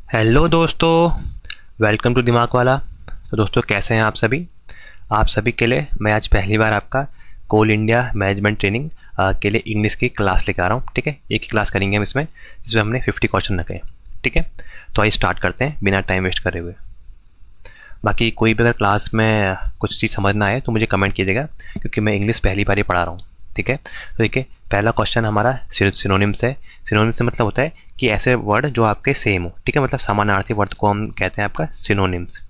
Hello दोस्तों, welcome to दिमाग वाला। तो दोस्तों, कैसे हैं आप सभी के लिए मैं आज पहली बार आपका कोल इंडिया मैनेजमेंट ट्रेनिंग के लिए इंग्लिश की क्लास लेकर आ रहा हूँ। ठीक है, एक ही क्लास करेंगे हम इसमें हमने 50 क्वेश्चन रखे हैं। ठीक है, तो आइए स्टार्ट करते हैं बिना टाइम वेस्ट करे हुए। बाकी कोई भी अगर क्लास में कुछ चीज़ समझ ना आए तो मुझे कमेंट कीजिएगा, क्योंकि मैं इंग्लिश पहली बार ही पढ़ा रहा हूँ। ठीक है, तो देखिए पहला क्वेश्चन हमारा सिनोनिम्स है। सिनोनिम्स से मतलब होता है कि ऐसे वर्ड जो आपके सेम हो। ठीक है, मतलब समानार्थी वर्ड को हम कहते हैं आपका सिनोनिम्स।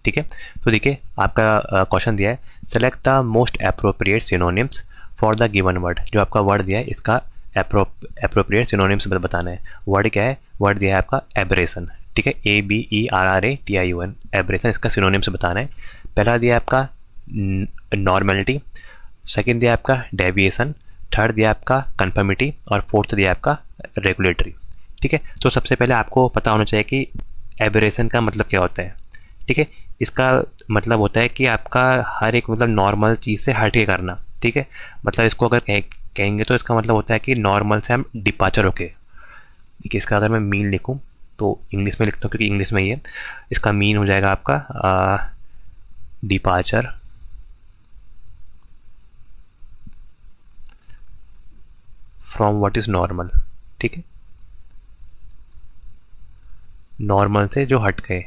ठीक है, तो देखिए आपका क्वेश्चन दिया है, select the most appropriate synonyms for the given word. जो आपका वर्ड दिया है इसका अप्रोप्रिएट सिनोनिम्स बताना है। वर्ड क्या है? वर्ड दिया है आपका एब्रेशन। ठीक है, ABERRATION, एब्रेशन, इसका सिनोनिम्स बताना है। पहला दिया है आपका नॉर्मलिटी, सेकंड दिया आपका डेविएशन, थर्ड दिया आपका कन्फर्मिटी और फोर्थ दिया आपका रेगुलेटरी। ठीक है, तो सबसे पहले आपको पता होना चाहिए कि एबरेशन का मतलब क्या होता है। ठीक है, इसका मतलब होता है कि आपका हर एक मतलब नॉर्मल चीज़ से हट के करना। ठीक है, मतलब इसको अगर कहेंगे तो इसका मतलब होता है कि नॉर्मल से हम डिपार्चर होके। देखिए इसका अगर मैं मीन लिखूं तो इंग्लिश में लिखता हूँ क्योंकि इंग्लिश में ही है। इसका मीन हो जाएगा आपका departure from what is normal. ठीक है, नॉर्मल से जो हट गए।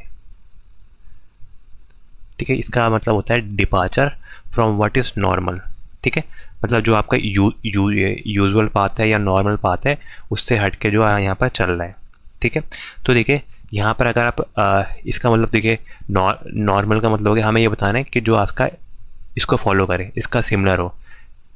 ठीक है, इसका मतलब होता है departure from what is normal. ठीक है, मतलब जो आपका यूजुअल पाथ है या नॉर्मल पाथ है उससे हट के जो यहाँ पर चल रहा है। ठीक है, तो देखिए यहाँ पर अगर आप इसका मतलब देखिए नॉर्मल का मतलब हो गया, हमें ये बताना है कि जो आपका इसको फॉलो करे, इसका सिमिलर हो।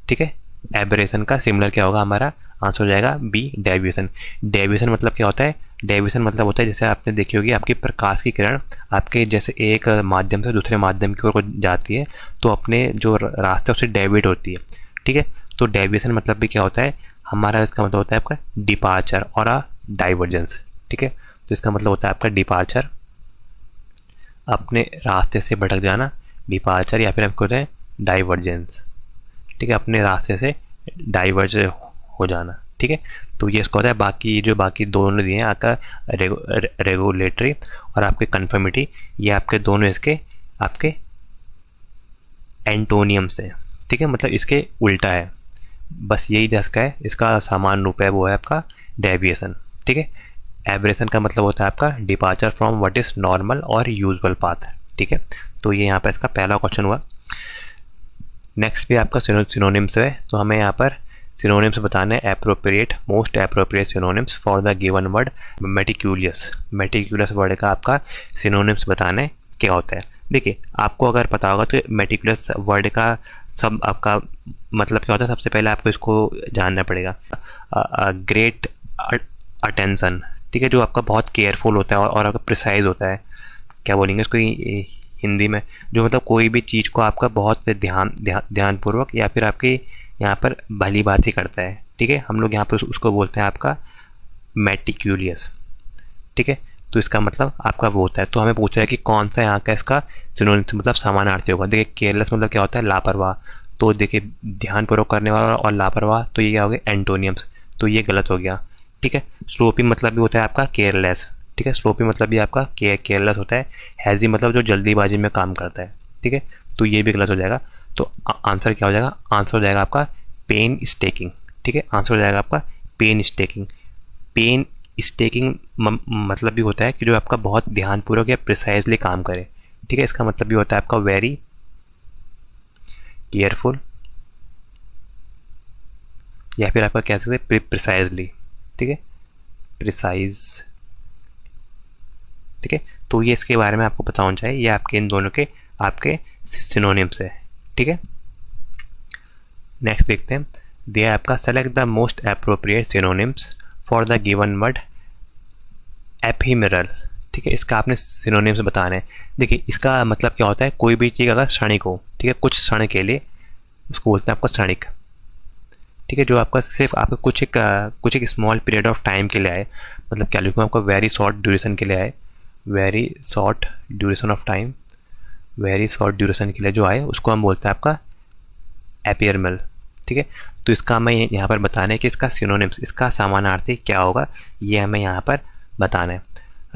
ठीक है, एबरेशन का सिमिलर क्या होगा? हमारा आंसर हो जाएगा बी, डेविएशन। डेविएशन मतलब क्या होता है? डेविएशन मतलब होता है जैसे आपने देखी होगी आपकी प्रकाश की किरण आपके जैसे एक माध्यम से दूसरे माध्यम की ओर जाती है तो अपने जो रास्ते उससे डेविएट होती है। ठीक है, तो डेविएशन मतलब भी क्या होता है हमारा? इसका मतलब होता है आपका डिपार्चर और डाइवर्जेंस। ठीक है, तो इसका मतलब होता है आपका डिपार्चर, अपने रास्ते से भटक जाना, डिपार्चर, या फिर हम कहते हैं डाइवर्जेंस। ठीक है, अपने रास्ते से डाइवर्ज हो जाना। ठीक है, तो ये इसको होता है। बाकी दोनों दिए हैं आपका रेगुलेटरी और आपके कन्फर्मिटी, ये आपके दोनों इसके आपके एंटोनियम्स हैं। ठीक है, मतलब इसके उल्टा है, बस यही जिसका है इसका समान रूप है वो है आपका डेविएशन। ठीक है, एब्रेशन का मतलब होता है आपका departure from what is normal और यूजुअल पाथ। ठीक है, तो ये यहाँ पर इसका पहला क्वेश्चन हुआ। नेक्स्ट भी आपका सिनोनिम्स है, तो हमें यहाँ पर सिनोनिम्स बताना है appropriate, most appropriate synonyms for the given word meticulous. Meticulous word का आपका सिनोनिम्स बताना है क्या होता है। देखिए आपको अगर पता होगा तो मेटिक्यूलियस वर्ड का सब आपका मतलब क्या होता है, सबसे पहले आपको इसको जानना पड़ेगा। Great attention. ठीक है, जो आपका बहुत केयरफुल होता है और अगर प्रिसाइज होता है, क्या बोलेंगे उसको हिंदी में, जो मतलब कोई भी चीज़ को आपका बहुत ध्यानपूर्वक या फिर आपकी यहाँ पर भली बात ही करता है। ठीक है, हम लोग यहाँ पर उसको बोलते हैं आपका मेटिक्यूलियस। ठीक है, तो इसका मतलब आपका वो होता है। तो हमें पूछ रहा है कि कौन सा यहाँ का इसका सिनोनिम्स मतलब समानार्थी होगा। देखिए केयरलेस मतलब क्या होता है? लापरवाह। तो देखिए ध्यानपूर्वक करने वाला और लापरवाह, तो ये क्या हो गया? एंटोनियम्स, तो ये गलत हो गया। ठीक है, स्लोपी मतलब भी होता है आपका केयरलेस। ठीक है, स्लोपी मतलब भी आपका केयरलेस होता है। हैज़ी मतलब जो जल्दीबाजी में काम करता है। ठीक है, तो ये भी गलत हो जाएगा। तो आंसर क्या हो जाएगा? आंसर हो जाएगा आपका पेन स्टेकिंग। ठीक है, आंसर हो जाएगा आपका पेन स्टेकिंग। पेन स्टेकिंग मतलब भी होता है कि जो आपका बहुत ध्यानपूर्वक या प्रिसाइजली काम करे। ठीक है, इसका मतलब भी होता है आपका वेरी केयरफुल, या फिर आपका कह सकते हैं प्रिसाइजली। ठीक है, प्रिसाइज। ठीक है, तो ये इसके बारे में आपको पता होना चाहिए। ये आपके इन दोनों के आपके सिनोनिम्स है। ठीक है, नेक्स्ट देखते हैं। दिया आपका select the most appropriate synonyms for the given word ephemeral. ठीक है, इसका आपने सिनोनिम्स बताना है। देखिए इसका मतलब क्या होता है? कोई भी चीज़ अगर क्षणिक हो, ठीक है, कुछ क्षण के लिए, उसको बोलते हैं आपको क्षणिक। ठीक है, जो आपका सिर्फ आपका कुछ एक स्मॉल पीरियड ऑफ टाइम के लिए आए, मतलब क्या लिखूँ आपका? वेरी शॉर्ट ड्यूरेशन के लिए आए, very short duration of time, very short duration के लिए जो आए उसको हम बोलते हैं आपका एपियरमल। ठीक है, तो इसका हमें यहाँ पर बताना है कि इसका सिनोनिम्स, इसका समानार्थी क्या होगा, ये हमें यहाँ पर बताना है।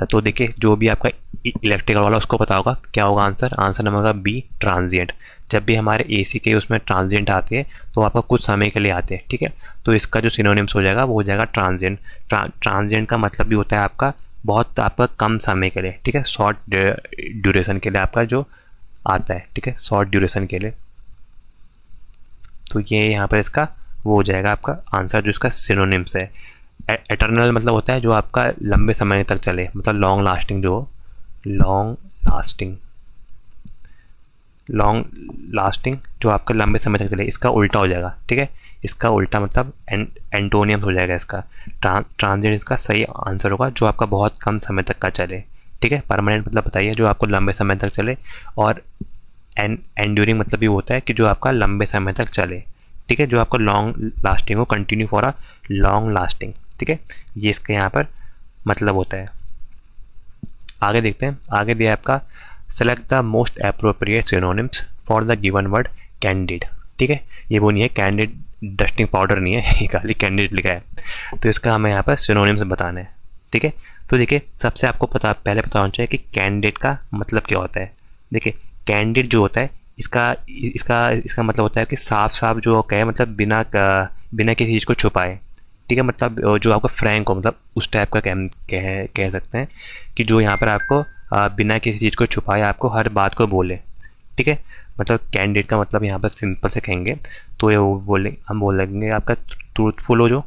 तो देखिए जो भी आपका इलेक्ट्रिकल वाला उसको पता होगा क्या होगा आंसर। आंसर नंबर होगा बी, ट्रांजिएंट। जब भी हमारे एसी के उसमें ट्रांजिएंट आते हैं तो आपका कुछ समय के लिए आते हैं, ठीक है। तो इसका जो सिनोनिम्स हो जाएगा वो हो जाएगा ट्रांजिएंट। ट्रांजिएंट का मतलब भी होता है आपका बहुत आपका कम समय के लिए, ठीक है, शॉर्ट ड्यूरेशन के लिए आपका जो आता है, ठीक है, शॉर्ट ड्यूरेशन के लिए। तो ये यहाँ पर इसका वो हो जाएगा आपका आंसर जो इसका सिनोनिम्स है। एटर्नल मतलब होता है जो आपका लंबे समय तक चले, मतलब लॉन्ग लास्टिंग, जो लॉन्ग लास्टिंग जो आपका लंबे समय तक चले, इसका उल्टा हो जाएगा, ठीक है। इसका उल्टा मतलब एंटोनियम हो जाएगा इसका। ट्रांजिएंट इसका सही आंसर होगा जो आपका बहुत कम समय तक का चले, ठीक है। परमानेंट मतलब बताइए जो आपको लंबे समय तक चले, और एंड्यूरिंग मतलब ये होता है कि जो आपका लंबे समय तक चले, ठीक है, जो आपको लॉन्ग लास्टिंग हो, continue for a long lasting, ठीक है। ये इसके यहाँ पर मतलब होता है। आगे देखते हैं, आगे दिया है आपका select the most appropriate synonyms for the given word candid, ठीक है। ये वो नहीं है कैंडिड डस्टिंग पाउडर नहीं है, ये खाली कैंडिड लिखा है। तो इसका हमें यहाँ पर सिनोनिम्स बताना है, ठीक है। तो देखिए सबसे आपको पहले पता होना चाहिए कि कैंडिड का मतलब क्या होता है। देखिए कैंडिड जो होता है इसका इसका इसका मतलब होता है कि साफ साफ जो कहे, मतलब बिना किसी चीज़ को छुपाए, ठीक है। मतलब जो आपका फ्रैंक हो, मतलब उस टाइप का कह सकते हैं कि जो यहाँ पर आपको बिना किसी चीज़ को छुपाए आपको हर बात को बोले, ठीक है। मतलब कैंडिड का मतलब यहाँ पर सिंपल से कहेंगे तो ये हम बोल लेंगे आपका ट्रूथफुल हो जो,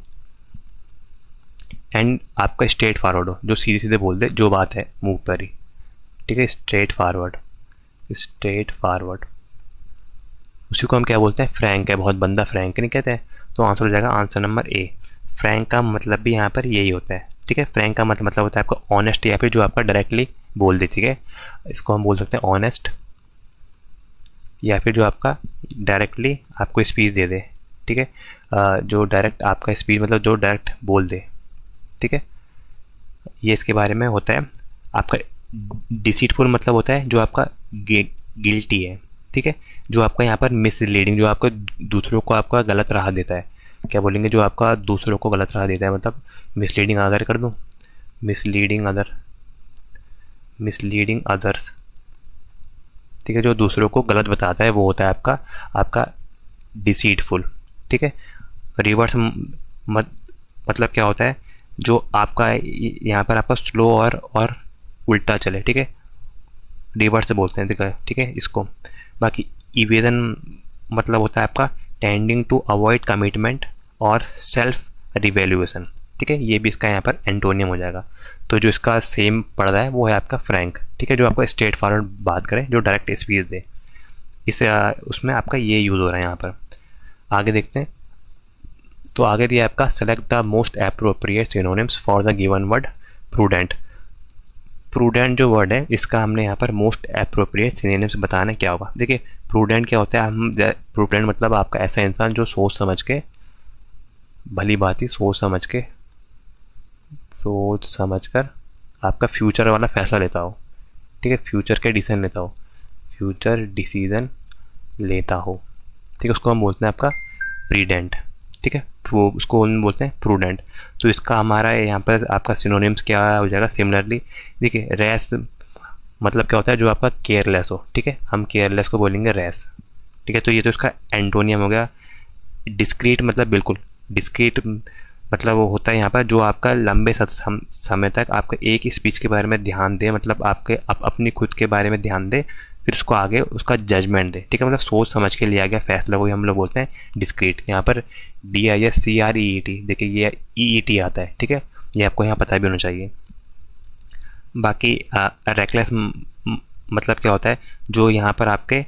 एंड आपका स्ट्रेट फॉरवर्ड हो, जो सीधे सीधे बोल दे जो बात है मुंह पर ही, ठीक है। स्ट्रेट फॉरवर्ड उसी को हम क्या बोलते हैं, फ्रैंक है, बहुत बंदा फ्रैंक नहीं कहते हैं। तो आंसर हो जाएगा आंसर नंबर ए। फ्रैंक का मतलब भी यहाँ पर यही होता है, ठीक है। फ्रैंक का मतलब होता है आपका ऑनेस्ट, या फिर जो आपका डायरेक्टली बोल दे, ठीक है। इसको हम बोल सकते हैं ऑनेस्ट, या फिर जो आपका डायरेक्टली आपको स्पीच दे दे, ठीक है। जो डायरेक्ट आपका स्पीच मतलब जो डायरेक्ट बोल दे, ठीक है। ये इसके बारे में होता है। आपका डिसीटफुल मतलब होता है जो आपका गिल्टी है, ठीक है। जो आपका यहाँ पर मिसलीडिंग, जो आपको दूसरों को आपका गलत राह देता है, क्या बोलेंगे, जो आपका दूसरों को गलत राह देता है, मतलब मिसलीडिंग अगर कर दूँ, मिसलीडिंग अदर्स, ठीक है। जो दूसरों को गलत बताता है वो होता है आपका डिसीटफुल, ठीक है। रिवर्स मतलब क्या होता है, जो आपका यहाँ पर आपका स्लो और उल्टा चले, ठीक है। रिवर्स से बोलते हैं, ठीक है इसको। बाकी इवेजन मतलब होता है आपका टेंडिंग टू अवॉइड कमिटमेंट और सेल्फ रिवैल्यूएशन, ठीक है। ये भी इसका यहाँ पर एंटोनियम हो जाएगा। तो जो इसका सेम पड़ रहा है वो है आपका फ्रैंक, ठीक है, जो आपको स्ट्रेट फॉरवर्ड बात करे, जो डायरेक्ट स्पीच दे, इसे उसमें आपका ये यूज़ हो रहा है यहाँ पर। आगे देखते हैं। तो आगे दिया आपका select the most appropriate synonyms for the given word prudent. Prudent जो वर्ड है इसका हमने यहाँ पर मोस्ट अप्रोप्रिएट सिनोनिम्स बताना क्या होगा। देखिए प्रूडेंट क्या होता है, प्रूडेंट मतलब आपका ऐसा इंसान जो सोच समझ के, भली भांति सोच समझ कर आपका फ्यूचर वाला फैसला लेता हो, ठीक है। फ्यूचर डिसीजन लेता हो, ठीक है। उसको हम बोलते हैं आपका प्रीडेंट, ठीक है। उसको हम बोलते हैं प्रूडेंट। तो इसका हमारा यहाँ पर आपका सिनोनिम्स क्या हो जाएगा सिमिलरली। देखिए रैश मतलब क्या होता है, जो आपका केयरलेस हो, ठीक है। हम केयरलेस को बोलेंगे रैश, ठीक है। तो ये तो इसका एंटोनियम हो गया। डिस्क्रीट मतलब बिल्कुल, डिस्क्रीट मतलब वो होता है यहाँ पर जो आपका लंबे समय तक आपका एक ही स्पीच के बारे में ध्यान दे, मतलब आपके अपनी खुद के बारे में ध्यान दे, फिर उसको आगे उसका जजमेंट दे, ठीक है। मतलब सोच समझ के लिया गया फैसला को हम लोग बोलते हैं डिस्क्रीट। यहाँ पर DISCREET, देखिए ये EET आता है, ठीक है। ये आपको यहाँ पता भी होना चाहिए। बाकी रेकलेस मतलब क्या होता है, जो यहाँ पर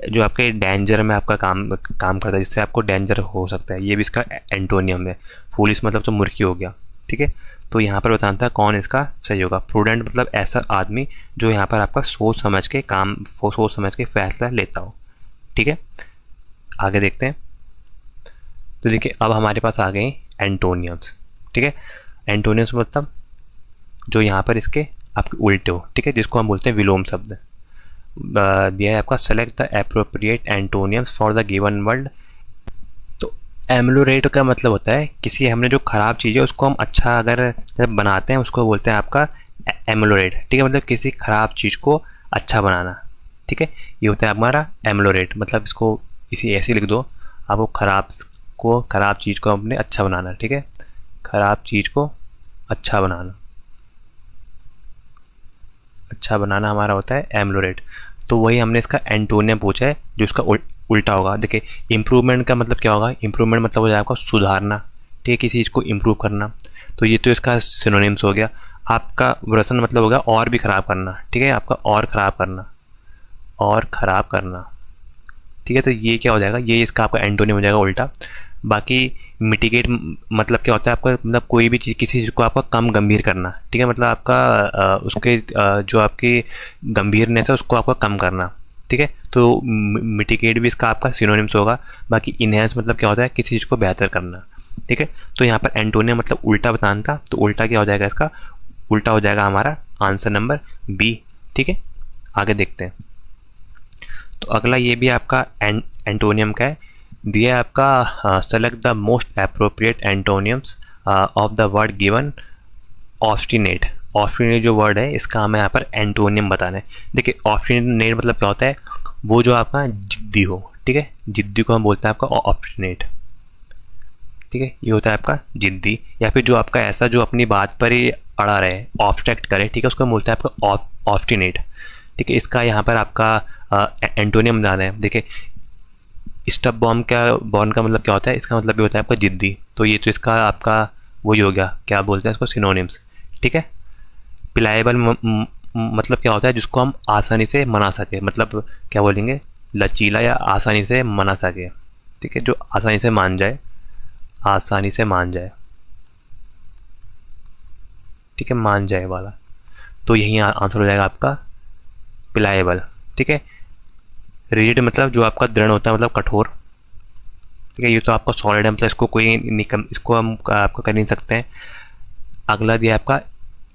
जो आपके डेंजर में आपका काम करता है, जिससे आपको डेंजर हो सकता है, ये भी इसका एंटोनियम है। फूलिश मतलब तो मूर्खी हो गया, ठीक है। तो यहाँ पर बताना था कौन इसका सही होगा। प्रूडेंट मतलब ऐसा आदमी जो यहाँ पर आपका सोच समझ के फैसला लेता हो, ठीक है। आगे देखते हैं। तो देखिए अब हमारे पास आ गए एंटोनियम्स, ठीक है। एंटोनियम्स मतलब जो यहाँ पर इसके आपके उल्टे हो, ठीक है, जिसको हम बोलते हैं विलोम शब्द। दिया है आपका select the appropriate एंटोनियम्स for the given word. तो एम्लोरेट का मतलब होता है किसी हमने जो ख़राब चीज़ है उसको हम अच्छा अगर जब बनाते हैं उसको बोलते हैं आपका एमलोरेट, ठीक है, मतलब किसी ख़राब चीज़ को अच्छा बनाना, ठीक है, ये होता है हमारा एमलोरेट। मतलब इसको इसी ऐसे लिख दो, आपको ख़राब चीज़ को अपने अच्छा बनाना, ठीक है, ख़राब चीज़ को अच्छा बनाना, अच्छा बनाना हमारा होता है एमलोरेट। तो वही हमने इसका एंटोनियम पूछा है जो इसका उल्टा होगा। देखिए इम्प्रूवमेंट का मतलब क्या होगा, इम्प्रूवमेंट मतलब हो जाएगा आपका सुधारना, ठीक है, किसी चीज़ को इम्प्रूव करना। तो ये तो इसका सिनोनिम्स हो गया। आपका वर्सन मतलब होगा और भी ख़राब करना, ठीक है, आपका और ख़राब करना, और ख़राब करना, ठीक है। तो ये क्या हो जाएगा, ये इसका आपका एंटोनियम हो जाएगा उल्टा। बाकी मिटिगेट मतलब क्या होता है आपका, मतलब कोई भी चीज़ किसी चीज़ को आपका कम गंभीर करना, ठीक है, मतलब आपका उसके जो आपकी गंभीरनेस है उसको आपका कम करना, ठीक है। तो मिटिगेट भी इसका आपका सिनोनिम्स होगा। बाकी इनहेंस मतलब क्या होता है, किसी चीज़ को बेहतर करना, ठीक है। तो यहाँ पर एंटोनियम मतलब उल्टा बताना था, तो उल्टा क्या हो जाएगा इसका, उल्टा हो जाएगा हमारा आंसर नंबर बी, ठीक है। आगे देखते हैं। तो अगला ये भी आपका एंटोनियम का है, दिया है आपका select the most appropriate एंटोनियम्स of the word given obstinate. Obstinate जो वर्ड है इसका हमें यहाँ पर एंटोनियम बताना है। देखिए ऑब्स्टिनेट मतलब क्या होता है, वो जो आपका जिद्दी हो, ठीक है, जिद्दी को हम बोलते हैं आपका ऑब्स्टिनेट, ठीक है, ये होता है आपका जिद्दी। या फिर जो आपका ऐसा जो अपनी बात पर ही अड़ा रहे, ऑब्स्ट्रैक्ट करे, ठीक है, उसको हम बोलते हैं आपका ऑब्स्टिनेट, ठीक है। इसका यहाँ पर आपका एंटोनियम बताना है। देखिए स्टब बॉम्ब का मतलब क्या होता है, इसका मतलब ये होता है आपका जिद्दी। तो ये तो इसका आपका वही हो गया, क्या बोलते हैं इसको, सिनोनिम्स, ठीक है। प्लाएबल मतलब क्या होता है, जिसको हम आसानी से मना सके, मतलब क्या बोलेंगे, लचीला या आसानी से मना सके, ठीक है, जो आसानी से मान जाए, आसानी से मान जाए, ठीक है, मान जाए वाला। तो यही आंसर हो जाएगा आपका प्लाएबल, ठीक है। रिजिड मतलब जो आपका दृढ़ होता है, मतलब कठोर, ठीक है। ये तो आपका सॉलिड है, मतलब इसको कोई निकम, इसको हम आपका कर नहीं सकते हैं। अगला दिया आपका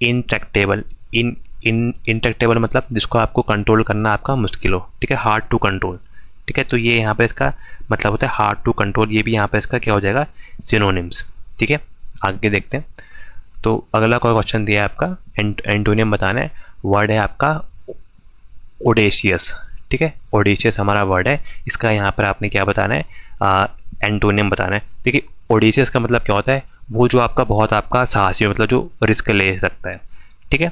इनट्रैक्टेबल। इनट्रैक्टेबल मतलब जिसको आपको कंट्रोल करना आपका मुश्किल हो, ठीक है, हार्ड टू कंट्रोल, ठीक है। तो ये यहाँ पे इसका मतलब होता है हार्ड टू कंट्रोल। ये भी यहाँ पे इसका क्या हो जाएगा, सिनोनिम्स, ठीक है। आगे देखते हैं। तो अगला कोई क्वेश्चन दिया है आपका, एंटोनियम बताना है। वर्ड है आपका ओडेशियस, ठीक है, ओडेशियस हमारा वर्ड है। इसका यहाँ पर आपने क्या बताना है, एंटोनियम बताना है। देखिए ओडेशियस का मतलब क्या होता है, वो जो आपका बहुत आपका साहसी हो, मतलब जो रिस्क ले सकता है, ठीक है।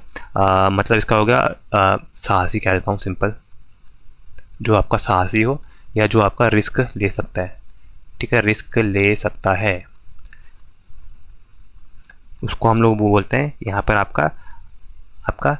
मतलब इसका हो गया साहसी, कह देता हूँ सिंपल, जो आपका साहसी हो या जो आपका रिस्क ले सकता है, ठीक है, रिस्क ले सकता है, उसको हम लोग वो बोलते हैं यहाँ पर आपका आपका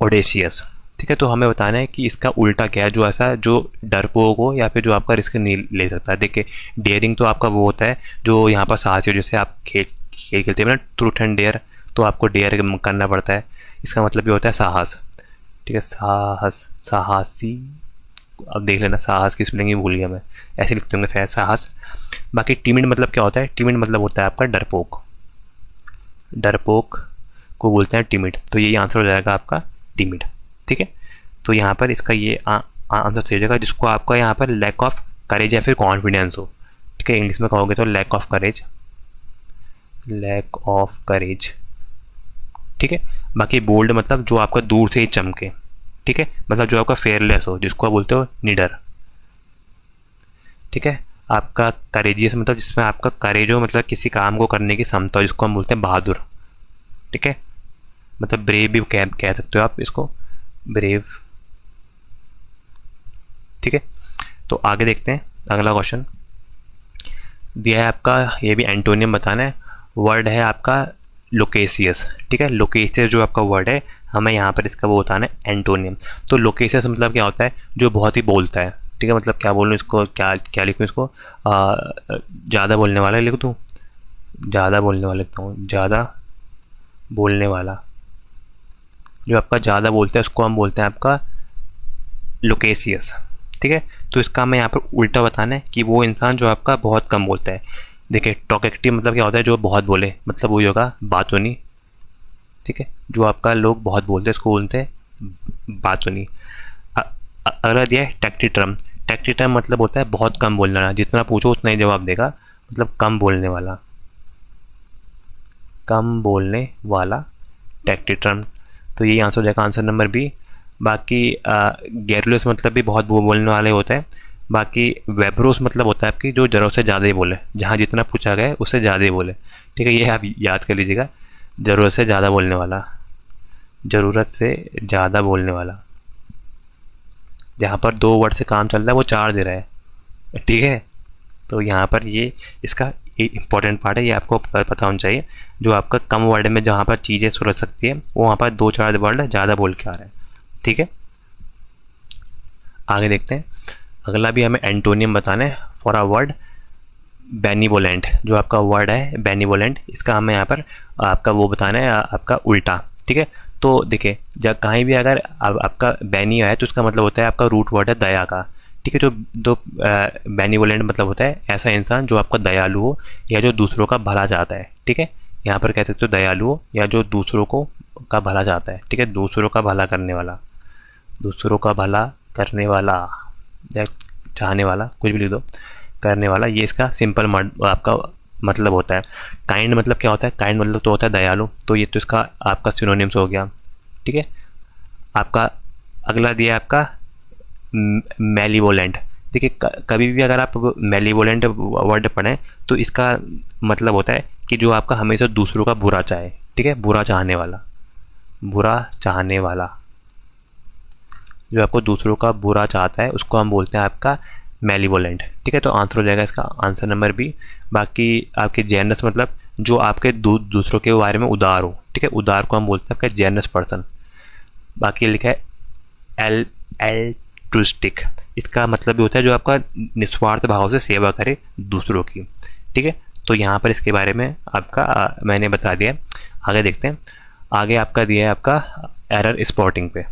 ओडेशियस, ठीक है। तो हमें बताना है कि इसका उल्टा क्या है, जो ऐसा जो डरपोक हो या फिर जो आपका रिस्क नहीं ले सकता है। देखिए डेयरिंग तो आपका वो होता है जो यहाँ पर साहसी हो, जैसे आप खेल खेलते हैं ना, ट्रूथ एंड डेयर, तो आपको डेयर करना पड़ता है। इसका मतलब भी होता है साहस, ठीक है, साहस, साहसी। अब देख लेना, साहस की स्पेलिंग ही भूल गया मैं, ऐसे लिखते होंगे शायद, साहस। बाकी टिमिड मतलब क्या होता है, टिमिड मतलब होता है आपका डरपोक, डरपोक को बोलते हैं टिमिड। तो यही आंसर हो जाएगा आपका टिमिड, ठीक है। तो यहाँ पर इसका ये आंसर सही हो जाएगा, जिसको आपका यहाँ पर लैक ऑफ करेज या फिर कॉन्फिडेंस हो, ठीक है, इंग्लिश में कहोगे तो lack of courage, lack of courage, ठीक है। बाकी बोल्ड मतलब जो आपका दूर से ही चमके, ठीक है, मतलब जो आपका फेयरलेस हो, जिसको आप बोलते हो निडर, ठीक है। आपका करेजियस मतलब जिसमें आपका करेज हो, मतलब किसी काम को करने की क्षमता हो, जिसको हम बोलते हैं बहादुर, ठीक है, मतलब ब्रेव भी कह सकते हो आप इसको, ब्रेव, ठीक है। तो आगे देखते हैं अगला क्वेश्चन दिया है आपका, ये भी एंटोनियम बताना है। वर्ड है आपका लोकेसियस, ठीक है, लोकेसियस जो आपका वर्ड है, हमें यहाँ पर इसका वो बताना है एंटोनियम। तो लोकेसियस मतलब क्या होता है, जो बहुत ही बोलता है, ठीक है, मतलब क्या बोलूँ इसको, क्या क्या लिखूँ इसको, ज़्यादा बोलने वाला लिख दूँ, ज़्यादा बोलने वाला लिखता हूँ, ज़्यादा बोलने वाला, जो आपका ज़्यादा बोलता है उसको हम बोलते हैं आपका लोकेसियस, ठीक है। तो इसका हमें यहाँ पर उल्टा बताना है कि वो इंसान जो आपका बहुत कम बोलता है। देखिए टॉकेटिव मतलब क्या होता है, जो बहुत बोले, मतलब वही होगा बातूनी, ठीक है, जो आपका लोग बहुत बोलते हैं इसको बोलते हैं बातूनी। अगला दिया है टैक्टिट्रम। टैक्टिट्रम मतलब होता है बहुत कम बोलने वाला, जितना पूछो उतना ही जवाब देगा, मतलब कम बोलने वाला, कम बोलने वाला, टैक्टिट्रम। तो यही आंसर हो जाएगा आंसर नंबर बी। बाकी गैरुलस मतलब भी बहुत बोलने वाले होते हैं। बाकी वेब्रोस मतलब होता है आपकी जो ज़रूरत से ज़्यादा ही बोले, जहाँ जितना पूछा गया है उससे ज़्यादा ही बोले। ठीक है, ये आप याद कर लीजिएगा, ज़रूरत से ज़्यादा बोलने वाला, ज़रूरत से ज़्यादा बोलने वाला। जहाँ पर 2 वर्ड से काम चल रहा है वो 4 दे रहा है। ठीक है, तो यहाँ पर ये इसका इम्पोर्टेंट पार्ट है, ये आपको पता होना चाहिए। जो आपका कम वर्ड में जहाँ पर चीज़ें सुलझ सकती है वो वहाँ पर 2-4 वर्ड ज़्यादा बोल के आ रहा है। ठीक है, आगे देखते हैं। अगला भी हमें एंटोनियम बताना है फॉर अ वर्ड बेनिवोलेंट। जो आपका वर्ड है बेनिवोलेंट, इसका हमें यहाँ पर आपका वो बताना है, आपका उल्टा। ठीक है, तो देखिए जब कहीं भी अगर आपका बेनी है तो उसका मतलब होता है आपका रूट वर्ड है दया का। ठीक है, जो बेनिवोलेंट मतलब होता है ऐसा इंसान जो आपका दयालु हो या जो दूसरों का भला चाहता है। ठीक है, यहाँ पर कह सकते हो दयालु हो या जो दूसरों को का भला चाहता है। ठीक है, दूसरों का भला करने वाला, दूसरों का भला करने वाला या चाहने वाला, कुछ भी लिख दो, करने वाला, ये इसका सिंपल आपका मतलब होता है। काइंड मतलब क्या होता है? काइंड मतलब तो होता है दयालु, तो ये तो इसका आपका सिनोनिम्स हो गया। ठीक है, आपका अगला दिया है आपका मेलीवोलेंट। देखिए कभी भी अगर आप मेलीवोलेंट वर्ड पढ़ें तो इसका मतलब होता है कि जो आपका हमेशा दूसरों का बुरा चाहे। ठीक है, बुरा चाहने वाला, बुरा चाहने वाला, जो आपको दूसरों का बुरा चाहता है उसको हम बोलते हैं आपका मेलीवोलेंट। ठीक है, तो आंसर हो जाएगा इसका आंसर नंबर बी। बाकी आपके जेनरस मतलब जो आपके दूसरों के बारे में उदार हो। ठीक है, उदार को हम बोलते हैं आपका जेनरस पर्सन। बाकी लिखा है एल्ट्रुस्टिक, इसका मतलब भी होता है जो आपका निस्वार्थ भाव से सेवा करे दूसरों की। ठीक है, तो यहाँ पर इसके बारे में आपका मैंने बता दिया। आगे देखते हैं। आगे आपका दिया है आपका एरर स्पॉटिंग पे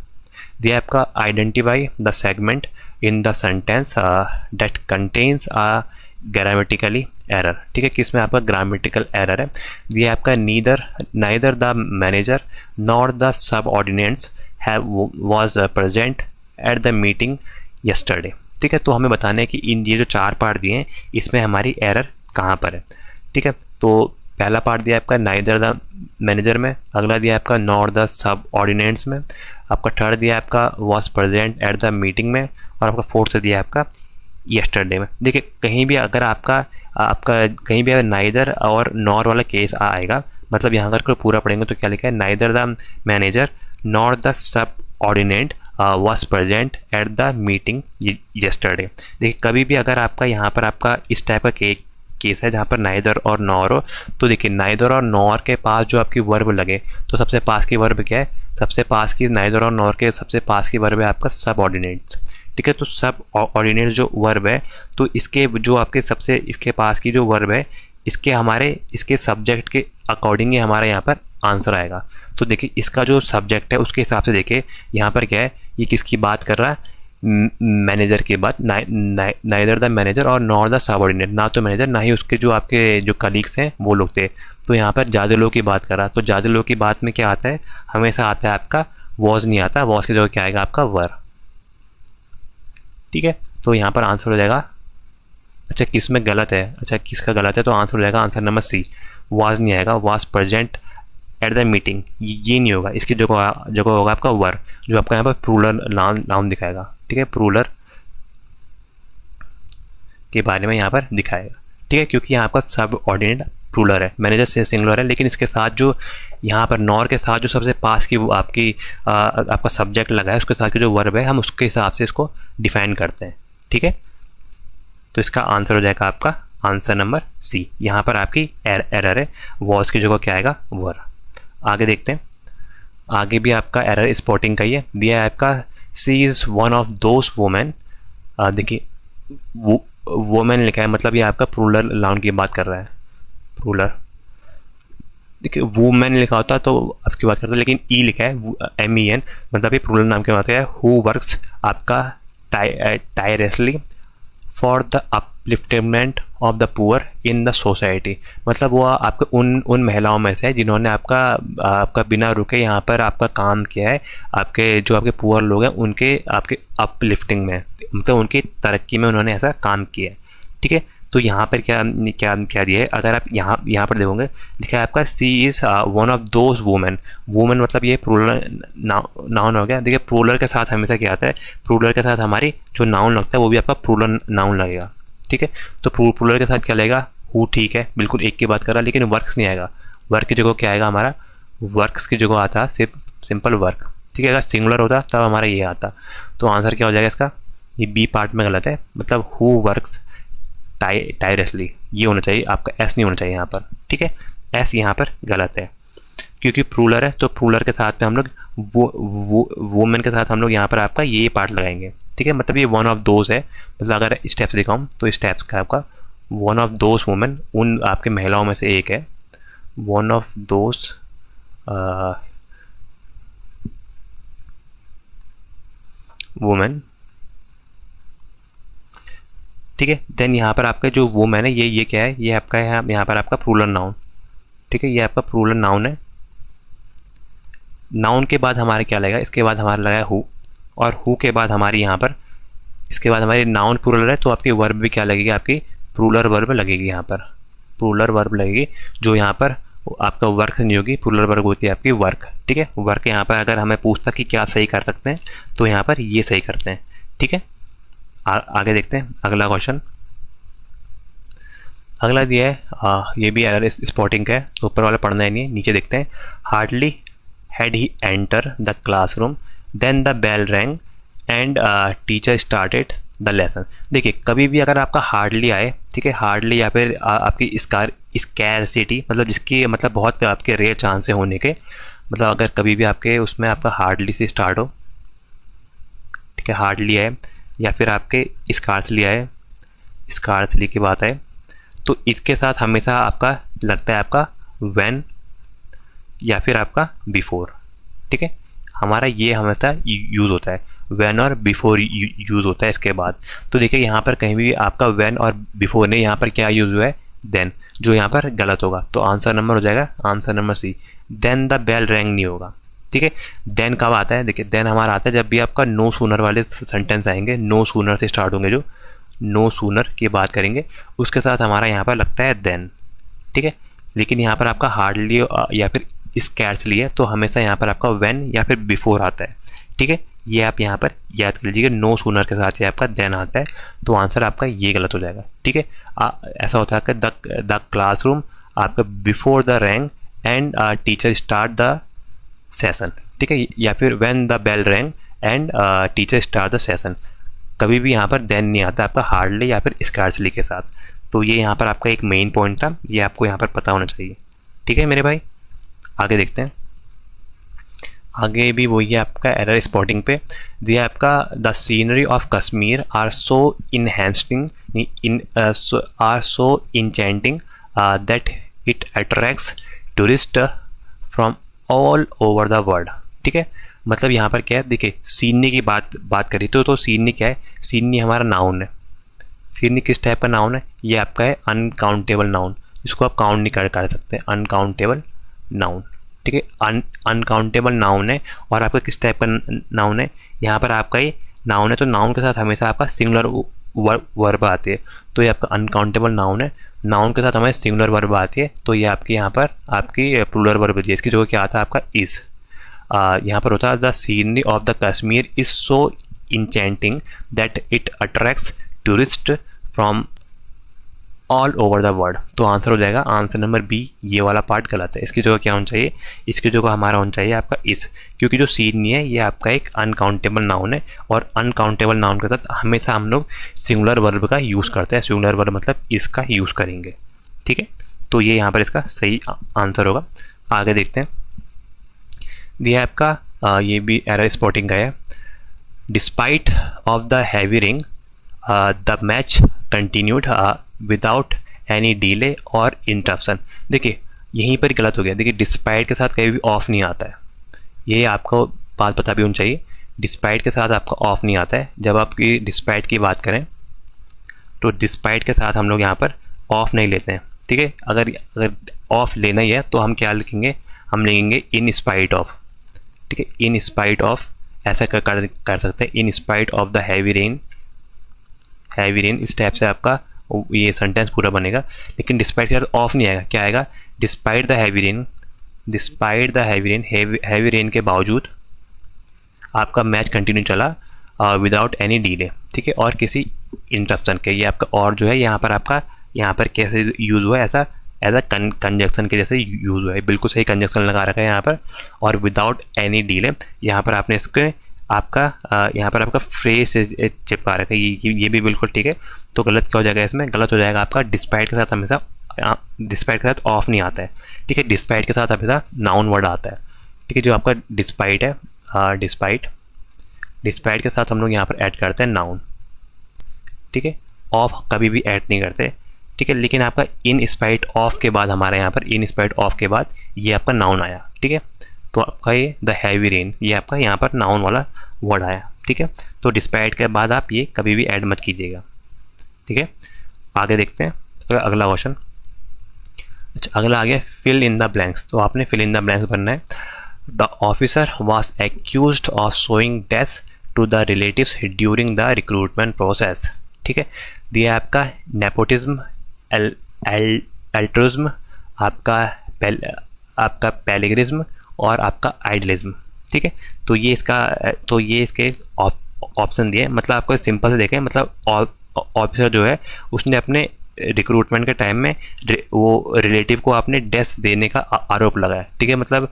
दिया आपका identify the segment in the sentence that contains a grammatically error. ठीक है, किसमें आपका ग्रामेटिकल एरर है। दिया आपका neither the manager nor the subordinates have was present at the meeting yesterday. ठीक है, तो हमें बताना है कि इन ये जो 4 पार्ट दिए हैं इसमें हमारी एरर कहाँ पर है। ठीक है, तो पहला पार्ट दिया आपका नाइदर द मैनेजर में, अगला दिया आपका नॉर द सबऑर्डिनेट्स में, आपका थर्ड दिया आपका was present at the meeting में, और आपका फोर्थ दिया आपका यस्टरडे में। देखिए कहीं भी अगर आपका कहीं भी अगर नाइदर और नॉर वाला केस आएगा, मतलब यहाँ अगर पूरा पढ़ेंगे तो क्या लिखा है, neither the manager nor the subordinate was present at the meeting yesterday. देखिए कभी भी अगर आपका यहाँ पर आपका इस टाइप का केस है जहाँ पर नाइदर और नॉर हो, तो देखिए नाइदर और नॉर के पास जो आपकी वर्ब लगे तो सबसे पास की वर्ब क्या है, सबसे पास की नाइदर और नॉर के सबसे पास की वर्ब है आपका सबऑर्डिनेट्स। ठीक है, तो सबऑर्डिनेट जो वर्ब है तो इसके जो आपके सबसे इसके पास की जो वर्ब है इसके सब्जेक्ट के अकॉर्डिंग ही हमारा यहाँ पर आंसर आएगा। तो देखिए इसका जो सब्जेक्ट है उसके हिसाब से देखिए यहाँ पर क्या है, ये किसकी बात कर रहा है, मैनेजर की बात। नाइदर द मैनेजर और नॉर द सबऑर्डिनेट, ना तो मैनेजर ना ही उसके जो आपके जो कलीग्स हैं वो लोग थे। तो यहाँ पर ज़्यादा लोग की बात कर रहा है, तो ज़्यादा लोग की बात में क्या आता है, हमेशा आता है आपका वॉज नहीं आता, वॉज की जगह क्या आएगा आपका वर। ठीक है, तो यहाँ पर आंसर हो जाएगा, अच्छा किस में गलत है, अच्छा किसका गलत है, तो आंसर हो जाएगा आंसर नंबर सी, वाज नहीं आएगा, was present at the meeting, ये नहीं होगा, इसकी जगह होगा आपका वर, जो आपका यहाँ पर प्लूरल नाउन दिखाएगा। ठीक है, प्लूरल के बारे में यहाँ पर दिखाएगा। ठीक है, क्योंकि यहाँ आपका सब ऑर्डिनेट प्लूरल है, मैनेजर से सिंगुलर है, लेकिन इसके साथ जो यहाँ पर नॉर के साथ जो सबसे पास की आपकी आपका सब्जेक्ट लगा है उसके साथ की जो वर्ब है हम उसके हिसाब से इसको डिफाइन करते हैं। ठीक है, तो इसका आंसर हो जाएगा आपका आंसर नंबर सी। यहाँ पर आपकी एरर है, वॉज की जगह क्या आएगा वर। आगे देखते हैं, आगे भी आपका एरर स्पॉटिंग का ही है, दिया है आपका C is one of those women. देखिए वुमेन लिखा है, मतलब ये आपका प्लूरल नाउन की बात कर रहा है, प्लूरल। देखिए वुमेन लिखा होता तो आपकी बात करता है, लेकिन ई लिखा है MEN, मतलब ये प्लूरल नाम की बात है। हु वर्क्स आपका tirelessly for the upliftment of the poor in the society, मतलब वो आपके उन महिलाओं में से है जिन्होंने आपका बिना रुके यहाँ पर आपका काम किया है, आपके जो आपके पुअर लोग हैं उनके आपके अपलिफ्टिंग में, मतलब उनकी तरक्की में उन्होंने ऐसा काम किया है। ठीक है, तो यहाँ पर क्या क्या क्या दिया है, अगर आप यहाँ पर देखोगे लिखा है आपका C is one of those women. Women मतलब ये प्लूरल नाउन हो गया। देखिए प्लूरल के साथ हमेशा क्या आता है, प्लूरल के साथ हमारी जो नाउन लगता है वो भी आपका प्लूरल नाउन लगेगा, ठीक है। तो प्लूरल के साथ क्या लगेगा, हु, ठीक है, बिल्कुल एक की बात कर रहा, लेकिन वर्क्स नहीं आएगा। वर्क की जगह क्या आएगा हमारा, वर्क्स की जगह आता सिर्फ सिंपल वर्क, ठीक है। अगर सिंगुलर होता तब हमारा ये आता। तो आंसर क्या हो जाएगा इसका, ये बी पार्ट में गलत है, मतलब हु वर्क्स टायरसली, ये होना चाहिए आपका, एस नहीं होना चाहिए यहाँ पर, ठीक है। एस यहाँ पर गलत है क्योंकि प्लूरल है, तो प्लूरल के साथ में हम लोग वुमेन के साथ हम लोग यहाँ पर आपका ये पार्ट लगाएंगे, ठीक है। मतलब ये वन ऑफ दोज है, मतलब अगर स्टेप्स दिखाऊँ तो स्टेप्स का आपका वन ऑफ दोज वुमेन, उन आपके महिलाओं में से एक है, वन ऑफ दोज वुमेन, ठीक है। देन यहाँ पर आपका जो वुमेन है ये क्या है, ये आपका है यहाँ पर आपका प्लूरल नाउन, ठीक है, ये आपका प्लूरल नाउन है। नाउन के बाद हमारे क्या लगेगा, इसके बाद हमारा लगा हु, और हु के बाद हमारी यहाँ पर, इसके बाद हमारी नाउन प्लूरल है तो आपकी वर्ब भी क्या लगेगी, आपकी प्लूरल वर्ब लगेगी, यहाँ पर प्लूरल वर्ब लगेगी, जो यहाँ पर आपका वर्क नहीं होगी, प्लूरल वर्ब होती है आपकी वर्क, ठीक है। वर्क यहाँ पर अगर हमें पूछता कि क्या सही कर सकते हैं तो यहाँ पर ये सही करते हैं, ठीक है। आगे देखते हैं अगला क्वेश्चन। अगला दिया है ये भी एरर स्पॉटिंग का है, तो ऊपर वाला पढ़ना ही नहीं है, नीचे देखते हैं। Hardly had he enter the classroom then the bell rang and teacher started the lesson. देखिए कभी भी अगर आपका हार्डली आए, ठीक है, हार्डली या फिर आपकी स्कैरसिटी, मतलब जिसकी मतलब बहुत आपके रेयर चांस है होने के, मतलब अगर कभी भी आपके उसमें आपका हार्डली से स्टार्ट हो, ठीक है, हार्डली आए या फिर आपके स्कार्सली आए, स्कार्सली की बात है, तो इसके साथ हमेशा आपका लगता है आपका व्हेन या फिर आपका बिफोर, ठीक है। हमारा ये हमेशा यूज़ होता है, व्हेन और बिफोर यूज़ होता है इसके बाद। तो देखिए यहाँ पर कहीं भी आपका व्हेन और बिफोर नहीं, यहाँ पर क्या यूज़ हुआ है, देन, जो यहाँ पर गलत होगा। तो आंसर नंबर हो जाएगा answer number c, then the bell rang नहीं होगा, ठीक है। देन कब आता है, देखिए देन हमारा आता है जब भी आपका नो सूनर वाले सेंटेंस आएंगे, नो सूनर से स्टार्ट होंगे, जो नो सूनर की बात करेंगे उसके साथ हमारा यहाँ पर लगता है देन, ठीक है। लेकिन यहाँ पर आपका हार्डली या फिर स्कैर्सली है तो हमेशा यहाँ पर आपका व्हेन या फिर बिफोर आता है, ठीक है। ये आप यहाँ पर याद कर लीजिएगा, नो सूनर के साथ ही आपका देन आता है, तो आंसर आपका ये गलत हो जाएगा, ठीक है। ऐसा होता है कि द क्लासरूम आपका before the rang and teacher start the session, ठीक है, या फिर when the bell rang and teacher start the session. कभी भी यहाँ पर देन नहीं आता आपका हार्डली या फिर स्कार्सली के साथ। तो ये यहाँ पर आपका एक मेन पॉइंट था, ये आपको यहाँ पर पता होना चाहिए, ठीक है मेरे भाई। आगे देखते हैं, आगे भी वही है आपका एरर स्पॉटिंग पे दिया आपका, the scenery of Kashmir are so enhancing are so enchanting that it attracts tourist from all over the world, ठीक है। मतलब यहाँ पर क्या है, देखिए सीनरी की बात करी तो सीनरी क्या है, सीनरी हमारा नाउन है। सीनरी किस टाइप का नाउन है, ये आपका है अनकाउंटेबल नाउन, इसको आप काउंट नहीं कर सकते, अनकाउंटेबल नाउन, ठीक है। अनकाउंटेबल नाउन है और आपका किस टाइप का नाउन है, यहाँ पर आपका ये नाउन है, तो नाउन के साथ हमेशा आपका सिंगुलर वर्ब आती है, तो ये आपका अनकाउंटेबल नाउन है। नाउन के साथ हमें सिंगुलर वर्ब आती है, तो ये आपकी यहाँ पर आपकी प्लूरल वर्ब है, इसकी जगह क्या आता है आपका इज़। यहाँ पर होता है the scenery of the Kashmir is so enchanting that it attracts tourist from all over the world. तो आंसर हो जाएगा आंसर नंबर बी, ये वाला पार्ट गलत है। इसकी जगह क्या होना चाहिए, इसकी जगह हमारा होना चाहिए आपका इस, क्योंकि जो सीन है ये आपका एक अनकाउंटेबल नाउन है और अनकाउंटेबल नाउन के साथ हमेशा हम लोग सिंगुलर वर्ब का यूज़ करते हैं। सिंगुलर वर्ब मतलब इसका यूज़ करेंगे, ठीक है। तो ये यहाँ पर इसका सही आंसर होगा। आगे देखते हैं, ये आपका ये भी एरर स्पॉटिंग का है। Despite of the heavy ring the match continued without any delay और इंटरप्शन। देखिए यहीं पर गलत हो गया, देखिए डिस्पाइट के साथ कभी भी ऑफ नहीं आता है, ये आपको बात पता भी होनी चाहिए। डिस्पाइट के साथ आपका ऑफ नहीं आता है। जब आपकी डिस्पाइट की बात करें तो डिस्पाइट के साथ हम लोग यहाँ पर ऑफ नहीं लेते हैं, ठीक है। अगर ऑफ लेना ही है तो हम क्या लिखेंगे, हम लिखेंगे इन स्पाइट ऑफ, ठीक है, इन स्पाइट ऑफ, ऐसा कर सकते हैं, in spite of the heavy rain. Heavy rain इस टाइप से आपका ये सेंटेंस पूरा बनेगा, लेकिन डिस्पाइट के साथ ऑफ नहीं आएगा। क्या आएगा? Despite the heavy rain, despite the heavy rain, heavy rain के बावजूद आपका मैच कंटिन्यू चला विदाउट एनी डिले, ठीक है, और किसी इंटरप्शन के। ये आपका और जो है यहाँ पर आपका यहाँ पर कैसे यूज़ हुआ है, ऐसा एज अ कंजक्शन के जैसे यूज़ हुआ है, बिल्कुल सही कंजक्शन लगा रखा है यहाँ पर। और विदाउट एनी डिले यहाँ पर आपने इसके आपका यहाँ पर आपका फ्रेज चिपका रखा है, ये भी बिल्कुल ठीक है। तो गलत क्या हो जाएगा इसमें? गलत हो जाएगा आपका डिस्पाइट के साथ हमेशा, डिस्पाइट के साथ ऑफ नहीं आता है, ठीक है, डिस्पाइट के साथ हमेशा नाउन वर्ड आता है, ठीक है। जो आपका डिस्पाइट है, डिस्पाइट के साथ हम लोग यहाँ पर ऐड करते हैं नाउन, ठीक है, ऑफ कभी भी ऐड नहीं करते, ठीक है। लेकिन आपका इन स्पाइट ऑफ के बाद हमारे यहाँ पर इन स्पाइट ऑफ के बाद ये आपका नाउन आया, ठीक है। तो आपका ये द हैवी रेन, ये आपका यहाँ पर नाउन वाला वर्ड आया, ठीक है। तो डिस्पाइट के बाद आप ये कभी भी ऐड मत कीजिएगा, ठीक है। आगे देखते हैं अगला क्वेश्चन। अच्छा, अगला आ गया फिल इन द ब्लैंक्स। तो आपने फिल इन द ब्लैंक्स भरना है। The officer was accused of showing deaths to the relatives during the recruitment process, ठीक है। दिया आपका नेपोटिज्म, एल्ट्रुज्म, आपका पैलिग्रिज्म और आपका आइडलिज्म, ठीक है। तो ये इसके ऑप्शन दिए। मतलब आपको सिंपल से देखें, मतलब ऑफिसर जो है उसने अपने रिक्रूटमेंट के टाइम में वो रिलेटिव को आपने डेथ देने का आरोप लगाया, ठीक है। मतलब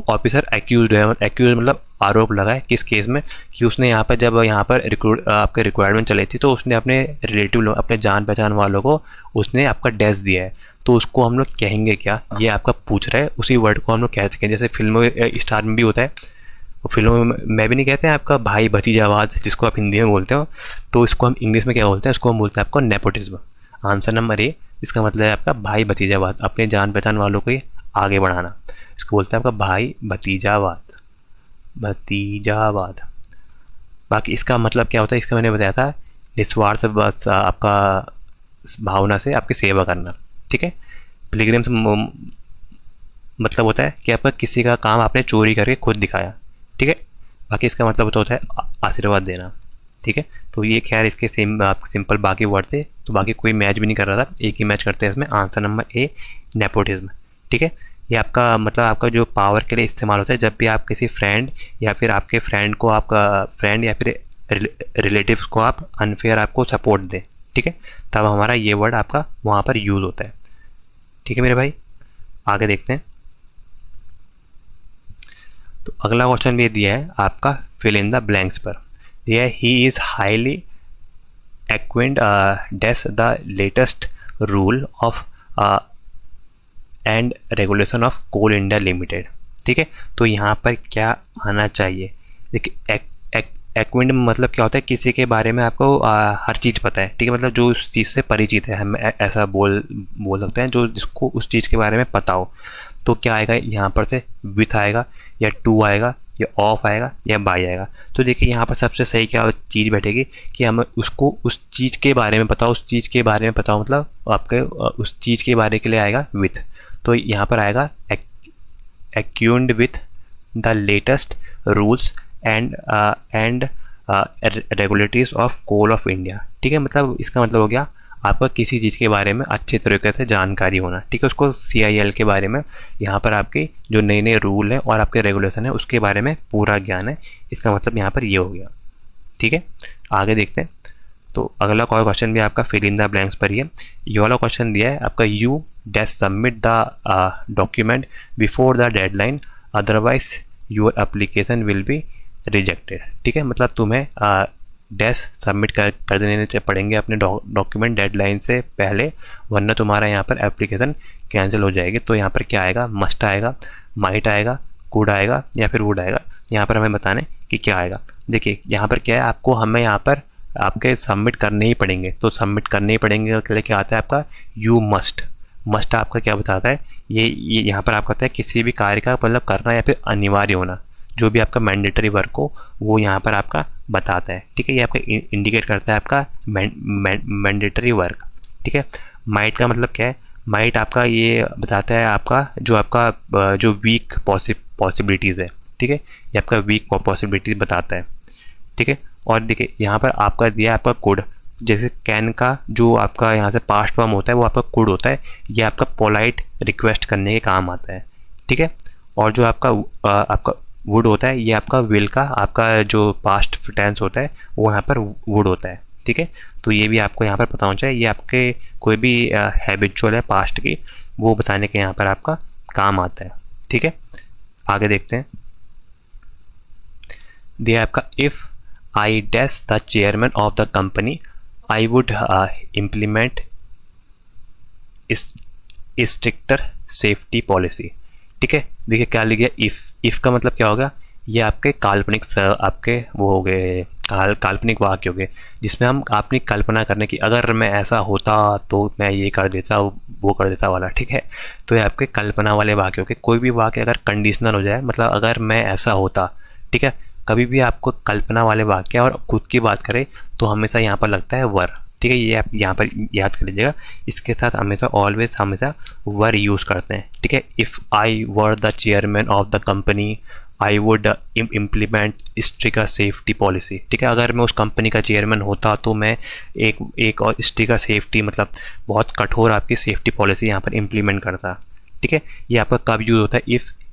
ऑफिसर एक्यूज्ड है, एक्यूज मतलब आरोप लगाए किस केस में, कि उसने यहाँ पर जब यहाँ पर आपके रिक्वायरमेंट चली थी तो उसने अपने रिलेटिव अपने जान पहचान वालों को उसने आपका डेथ दिया है। तो उसको हम लोग कहेंगे क्या, ये आपका पूछ रहा है। उसी वर्ड को हम लोग कह सकें, जैसे फिल्मों स्टार में भी होता है, फिल्मों में भी नहीं कहते हैं आपका भाई भतीजावाद, जिसको आप हिंदी में बोलते हो, तो इसको हम इंग्लिश में क्या बोलते हैं? इसको हम बोलते हैं आपको नेपोटिज्म। आंसर नंबर ए, इसका मतलब है आपका भाई भतीजावाद, अपने जान पहचान वालों को आगे बढ़ाना, इसको बोलते हैं आपका भाई भतीजावाद, भतीजावाद। बाकी इसका मतलब क्या होता है, इसका मैंने बताया था, निस्वार्थ आपका भावना से आपकी सेवा करना, ठीक है। पिलग्रिम्स मतलब होता है कि आपका किसी का काम आपने चोरी करके खुद दिखाया, ठीक है। बाकी इसका मतलब होता है आशीर्वाद देना, ठीक है। तो ये खैर इसके सिंपल बाकी वर्ड थे, तो बाकी कोई मैच भी नहीं कर रहा था, एक ही मैच करते हैं इसमें। आंसर नंबर ए, नेपोटिज्म, ठीक है। ये आपका मतलब आपका जो पावर के लिए इस्तेमाल होता है, जब भी आप किसी फ्रेंड या फिर आपके फ्रेंड को, आपका फ्रेंड या फिर रिलेटिव्स को आप अनफेयर आपको सपोर्ट दें, ठीक है, तब हमारा ये वर्ड आपका वहाँ पर यूज़ होता है, ठीक है मेरे भाई। आगे देखते हैं। तो अगला क्वेश्चन भी दिया है आपका फिल इन द ब्लैंक्स पर। दिया है he is highly acquainted does the latest rule of and regulation of Coal India Limited, ठीक है। तो यहाँ पर क्या आना चाहिए? देखिए एक्विंड मतलब क्या होता है, किसी के बारे में आपको हर चीज़ पता है, ठीक है, मतलब जो उस चीज़ से परिचित है, हम ऐसा बोल सकते हैं, जो जिसको उस चीज़ के बारे में पता हो। तो क्या आएगा यहाँ पर से? विथ आएगा या टू आएगा या ऑफ आएगा या बाय आएगा। तो देखिए यहाँ पर सबसे सही क्या चीज़ बैठेगी कि हमें उसको उस चीज़ के बारे में पता हो, उस चीज़ के बारे में पता हो, मतलब आपके उस चीज़ के बारे के लिए आएगा विथ। तो यहाँ पर आएगा acquainted with the latest rules and regulatories of Coal of India, ठीक है। मतलब इसका मतलब हो गया आपका किसी चीज़ के बारे में अच्छे तरीके से जानकारी होना, ठीक है। उसको CIL के बारे में, यहाँ पर आपके जो नए नए रूल हैं और आपके रेगुलेशन है उसके बारे में पूरा ज्ञान है, इसका मतलब यहाँ पर ये हो गया, ठीक है। आगे देखते हैं। तो अगला कोई क्वेश्चन भी आपका फिल इन द ब्लैंक्स पर ही है। ये वाला क्वेश्चन दिया है आपका, you dash submit the document before the deadline, otherwise your application will be rejected, ठीक है। मतलब तुम्हें डैश सबमिट कर देने पड़ेंगे अपने डॉक्यूमेंट डेडलाइन से पहले, वरना तुम्हारा यहाँ पर एप्लीकेशन कैंसिल हो जाएगी। तो यहाँ पर क्या आएगा? मस्ट आएगा, माइट आएगा, कुड आएगा या फिर वुड आएगा। यहाँ पर हमें बताने कि क्या आएगा। देखिए यहाँ पर क्या है, आपको हमें यहाँ पर आपके सबमिट करने ही पड़ेंगे। तो सबमिट करने ही पड़ेंगे के लिए क्या आता है आपका? You must. मस्ट आपका क्या बताता है? ये यहाँ पर आपका आता है किसी भी कार्य का मतलब करना या फिर अनिवार्य होना, जो भी आपका मैंडेटरी वर्क हो वो यहाँ पर आपका बताता है, ठीक है। ये आपका इंडिकेट करता है आपका मैंडेटरी वर्क, ठीक है। माइट का मतलब क्या है? माइट आपका ये बताता है आपका जो वीक पॉसिबिलिटीज़ है, ठीक है। ये आपका वीक पॉसिबिलिटीज़ बताता है, ठीक है। और देखिए यहाँ पर आपका दिया है आपका कोड। जैसे कैन का जो आपका यहाँ से पास्ट फॉर्म होता है वो आपका कुड होता है, ये आपका पोलाइट रिक्वेस्ट करने के काम आता है, ठीक है। और जो आपका वुड होता है ये आपका विल का आपका जो पास्ट टेंस होता है वो यहाँ पर वुड होता है, ठीक है। तो ये भी आपको यहाँ पर पता होना चाहिए, ये आपके कोई भी हैबिचुअल है पास्ट की वो बताने के यहाँ पर आपका काम आता है, ठीक है। आगे देखते हैं, दिया आपका if I dash the chairman of the company I would implement stricter safety policy, ठीक है। देखिए क्या लिख गया, इफ़ का मतलब क्या होगा, ये आपके काल्पनिक आपके वो हो गए काल्पनिक वाक्य हो गए जिसमें हम अपनी कल्पना करने की, अगर मैं ऐसा होता तो मैं ये कर देता वो कर देता वाला, ठीक है। तो ये आपके कल्पना वाले वाक्य हो गए। कोई भी वाक्य अगर कंडीशनल हो जाए, मतलब अगर मैं ऐसा होता, ठीक है, कभी भी आपको कल्पना वाले वाक्य और खुद की बात करें तो हमेशा यहाँ पर लगता है वर, ठीक है। ये आप यहाँ पर याद कर लीजिएगा, इसके साथ हमेशा ऑलवेज हमेशा वर यूज़ करते हैं, ठीक है। If I were the chairman of the company I would implement stricter safety policy, ठीक है। अगर मैं उस कंपनी का चेयरमैन होता तो मैं एक और स्ट्रिक्टर सेफ्टी मतलब बहुत कठोर आपकी सेफ्टी पॉलिसी यहाँ पर इम्प्लीमेंट करता, ठीक है। ये आपका कब यूज़ होता है,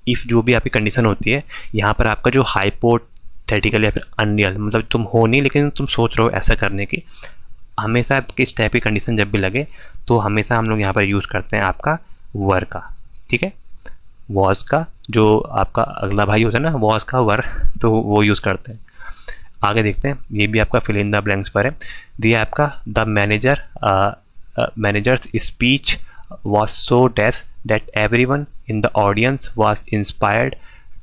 इफ़ जो भी आपकी कंडीशन होती है, यहाँ पर आपका जो हाइपोथेटिकल या फिर अनरियल, मतलब तुम हो नहीं लेकिन तुम सोच रहे हो ऐसा करने की, हमेशा किस टाइप की कंडीशन जब भी लगे तो हमेशा हम लोग यहाँ पर यूज़ करते हैं आपका वर का, ठीक है। वॉज का जो आपका अगला भाई होता है ना, वॉज का वर, तो वो यूज़ करते हैं। आगे देखते हैं, ये भी आपका फिल इन द ब्लैंक्स पर है, दिया आपका the manager's speech was so dash that everyone in the audience was inspired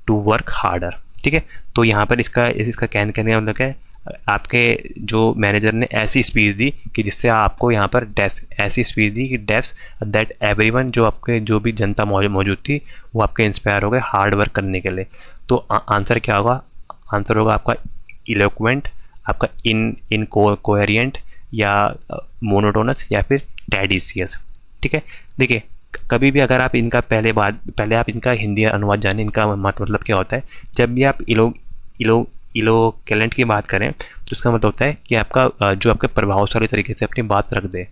to work harder, ठीक है। तो यहाँ पर इसका कहने का मतलब क्या है, आपके जो मैनेजर ने ऐसी स्पीच दी कि जिससे आपको यहाँ पर डैश ऐसी स्पीच दी कि डैश दैट एवरीवन, जो आपके जो भी जनता मौजूद थी वो आपके इंस्पायर हो गए हार्ड वर्क करने के लिए। तो आंसर क्या होगा, आंसर होगा आपका इलोक्वेंट, आपका इन कोहेरिएंट या मोनोटोनस या फिर टेडिशियस, ठीक है। देखिए कभी भी अगर आप इनका पहले आप इनका हिंदी अनुवाद जाने, इनका मतलब क्या होता है, जब भी आप इलोक्वेंट की बात करें तो उसका मतलब होता है कि आपका जो आपके प्रभावशाली तरीके से अपनी बात रख दे,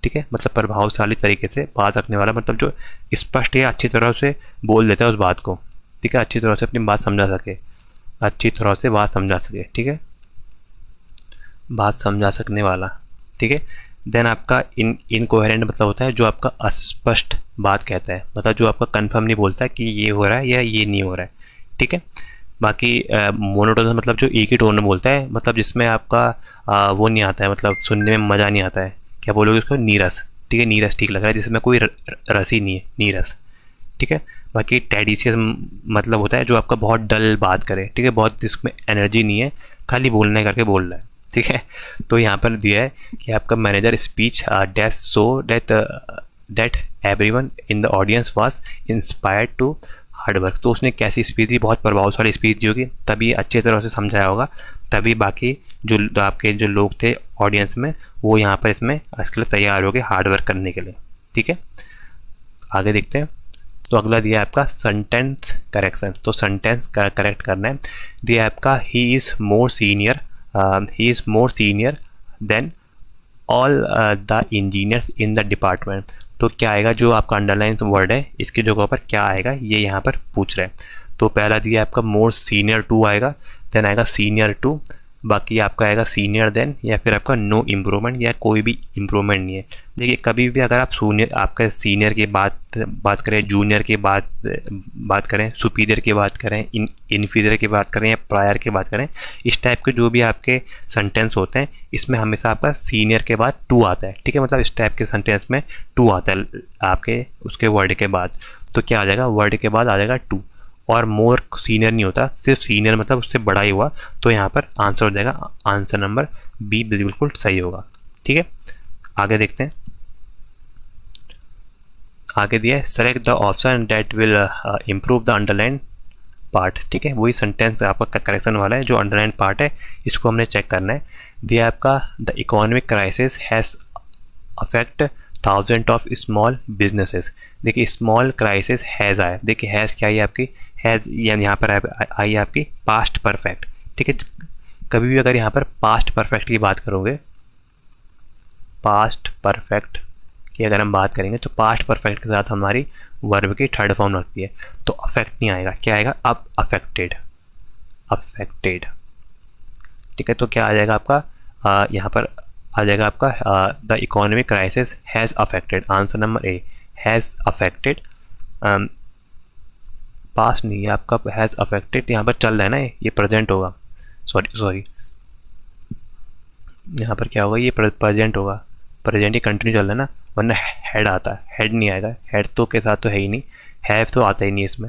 ठीक है। मतलब प्रभावशाली तरीके से बात रखने वाला, मतलब जो स्पष्ट या अच्छी तरह से बोल देता है उस बात को, ठीक है, अच्छी तरह से अपनी बात समझा सके, अच्छी तरह से बात समझा सके, ठीक है, बात समझा सकने वाला, ठीक है। देन आपका इनकोहेरेंट मतलब होता है जो आपका अस्पष्ट बात कहता है, मतलब जो आपका कंफर्म नहीं बोलता कि ये हो रहा है या ये नहीं हो रहा है, ठीक है। बाकी मोनोटोनस मतलब जो एक ही टोन में बोलता है, मतलब जिसमें आपका वो नहीं आता है, मतलब सुनने में मज़ा नहीं आता है, क्या बोलोगे उसको, नीरस, ठीक है, नीरस ठीक लग रहा है, जिसमें कोई रस ही नहीं है, नीरस, ठीक है। बाकी टेडिशियस मतलब होता है जो आपका बहुत डल बात करे, ठीक है, बहुत जिसमें एनर्जी नहीं है, खाली बोलने करके बोल रहा है, ठीक है। तो यहाँ पर दिया है कि आपका manager speech dash so that everyone in the audience was inspired to hard work. तो उसने कैसी स्पीच दी, बहुत प्रभावशाली स्पीच दी होगी, तभी अच्छी तरह से समझाया होगा, तभी बाकी जो आपके जो लोग थे ऑडियंस में वो यहाँ पर इसमें इसके लिए तैयार हो गए हार्ड वर्क करने के लिए, ठीक है। आगे देखते हैं, तो अगला दिया आपका सेंटेंस करेक्शन, तो सेंटेंस करेक्ट करना है। दिया आपका he is more senior then all the engineers in the department. तो क्या आएगा, जो आपका अंडरलाइन वर्ड है इसकी जगह पर क्या आएगा ये यहाँ पर पूछ रहे हैं। तो पहला दिया आपका मोर सीनियर टू आएगा, देन आएगा सीनियर टू, बाकी आपका आएगा सीनियर देन, या फिर आपका नो इम्प्रूवमेंट या कोई भी इम्प्रूवमेंट नहीं है। देखिए कभी भी अगर आप आपका सीनियर की बात करें, जूनियर की बात करें, सुपीरियर की बात करें, इन्फीरियर की बात करें या प्रायर की बात करें, इस टाइप के जो भी आपके सेंटेंस होते हैं इसमें हमेशा आपका सीनियर के बाद टू आता है, ठीक है। मतलब इस टाइप के सेंटेंस में टू आता है आपके उसके वर्ड के बाद, तो क्या आ जाएगा, वर्ड के बाद आ जाएगा टू, और मोर सीनियर नहीं होता, सिर्फ सीनियर मतलब उससे बड़ा ही हुआ, तो यहाँ पर आंसर हो जाएगा, आंसर नंबर बी बिल्कुल सही होगा, ठीक है। आगे देखते हैं, आगे दिया है select the option that will improve the underline part, ठीक है। वही सेंटेंस आपका करेक्शन वाला है, जो अंडरलाइन पार्ट है इसको हमने चेक करना है। दिया आपका the economic crisis has affect thousand of small businesses. देखिए स्मॉल क्राइसिस हैज़ आया, देखिए हैज़ क्या है आपकी, हैज़ यहाँ पर आई आपकी पास्ट परफेक्ट, ठीक है। कभी भी अगर यहाँ पर पास्ट परफेक्ट की बात करोगे पास्ट परफेक्ट की अगर हम बात करेंगे तो पास्ट परफेक्ट के साथ हमारी वर्ब की थर्ड फॉर्म लगती है, तो अफेक्ट नहीं आएगा, क्या आएगा अब अफेक्टेड, अफेक्टेड। ठीक है, तो क्या आ जाएगा आपका यहाँ पर आ जाएगा आपका the economic crisis has affected, answer number A has affected. Past नहीं है आपका, हैज़ अफेक्टेड यहाँ पर चल रहा है ना, ये प्रेजेंट होगा, सॉरी यहाँ पर क्या होगा, ये प्रेजेंट होगा, प्रेजेंट ही कंटिन्यू चल रहा है ना, वरना हेड आता है, हेड नहीं आएगा, हेड तो के साथ तो है ही नहीं, हैव तो आता ही नहीं इसमें।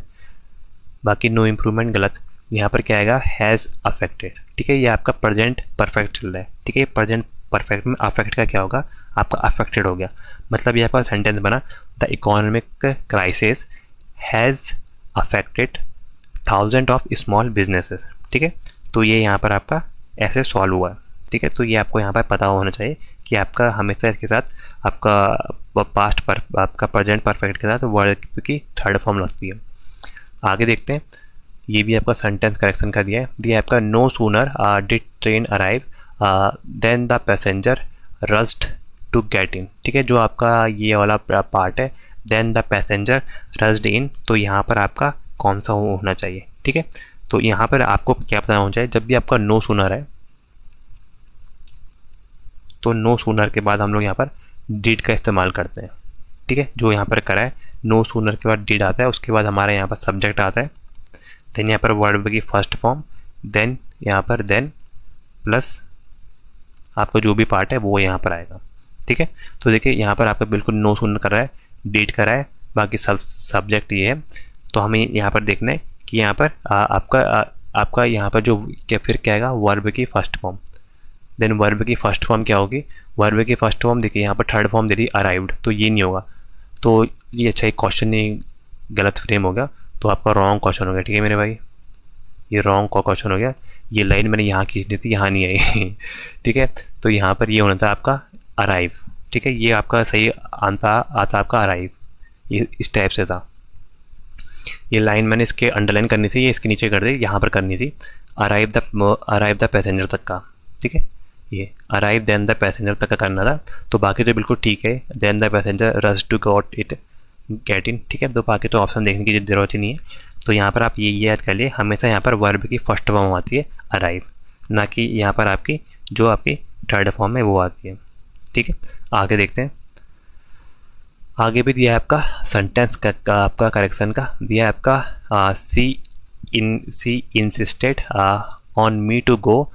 बाकी नो इम्प्रूवमेंट गलत, यहाँ पर क्या आएगा हैज़ अफेक्टेड। ठीक है, ये आपका प्रेजेंट परफेक्ट चल रहा है। ठीक है, प्रेजेंट परफेक्ट में अफेक्ट का क्या होगा, आपका अफेक्टेड हो गया, मतलब ये आपका सेंटेंस बना the economic crisis has affected thousand of small businesses. ठीक है, तो ये यहाँ पर आपका ऐसे सॉल्व हुआ। ठीक है, तो ये आपको यहाँ पर पता होना चाहिए कि आपका हमेशा इसके साथ आपका पास्ट पर आपका प्रेजेंट परफेक्ट के साथ वर्ब की थर्ड फॉर्म लगती है। आगे देखते हैं, ये भी आपका सेंटेंस करेक्शन का दिया है आपका no sooner did train arrive than the passenger rushed to get in. ठीक है, जो आपका ये वाला पार्ट है then the passenger rushed in, तो यहाँ पर आपका कौन सा होना चाहिए। ठीक है, तो यहाँ पर आपको क्या पता होना चाहिए, जब भी आपका नो सूनर है तो नो सूनर के बाद हम लोग यहाँ पर डिड का इस्तेमाल करते हैं। ठीक है, जो यहाँ पर करा है नो सूनर के बाद डिड आता है, उसके बाद हमारा यहाँ पर सब्जेक्ट आता है, देन यहाँ पर वर्ब की फर्स्ट फॉर्म, देन यहाँ पर देन प्लस आपका जो भी पार्ट है वो यहाँ पर आएगा। ठीक है, तो देखिए यहाँ पर आपका बिल्कुल नो सूनर कर रहा है, डिड कर रहा है, बाकी सब सब्जेक्ट ये है, तो हमें यहाँ पर देखना है कि यहाँ पर आपका यहाँ पर जो फिर क्या आएगा वर्ब की फर्स्ट फॉर्म, देन वर्ब की फर्स्ट फॉर्म क्या होगी, वर्ब की फर्स्ट फॉर्म देखिए यहाँ पर थर्ड फॉर्म दे दी अराइव्ड, तो ये नहीं होगा, तो ये अच्छा एक क्वेश्चन नहीं गलत फ्रेम हो गया, तो आपका रॉन्ग क्वेश्चन हो गया। ठीक है मेरे भाई, ये रॉन्ग क्वेश्चन हो गया, ये लाइन मैंने यहाँ खींचनी थी, यहाँ नहीं आई। ठीक है, तो यहाँ पर ये होना था आपका अराइव। ठीक है, ये आपका सही आता आपका अराइव, ये इस टाइप से था, ये लाइन मैंने इसके अंडरलाइन करनी थी, ये इसके नीचे कर दी, यहाँ पर करनी थी अराइव द पैसेंजर तक का। ठीक है, ये अराइव देन द पैसेंजर तक का करना था, तो बाकी तो बिल्कुल ठीक है, then the passenger rush to get in. ठीक है, तो बाकी तो ऑप्शन देखने की जरूरत ही नहीं है, तो यहाँ पर आप ये याद कर लिए, हमेशा यहाँ पर वर्ब की फर्स्ट फॉर्म आती है अराइव, ना कि यहाँ पर आपकी जो आपकी थर्ड फॉर्म है वो आती है। ठीक है, आगे देखते हैं, आगे भी दिया है आपका सेंटेंस का आपका करेक्शन का दिया है आपका C insisted on me to go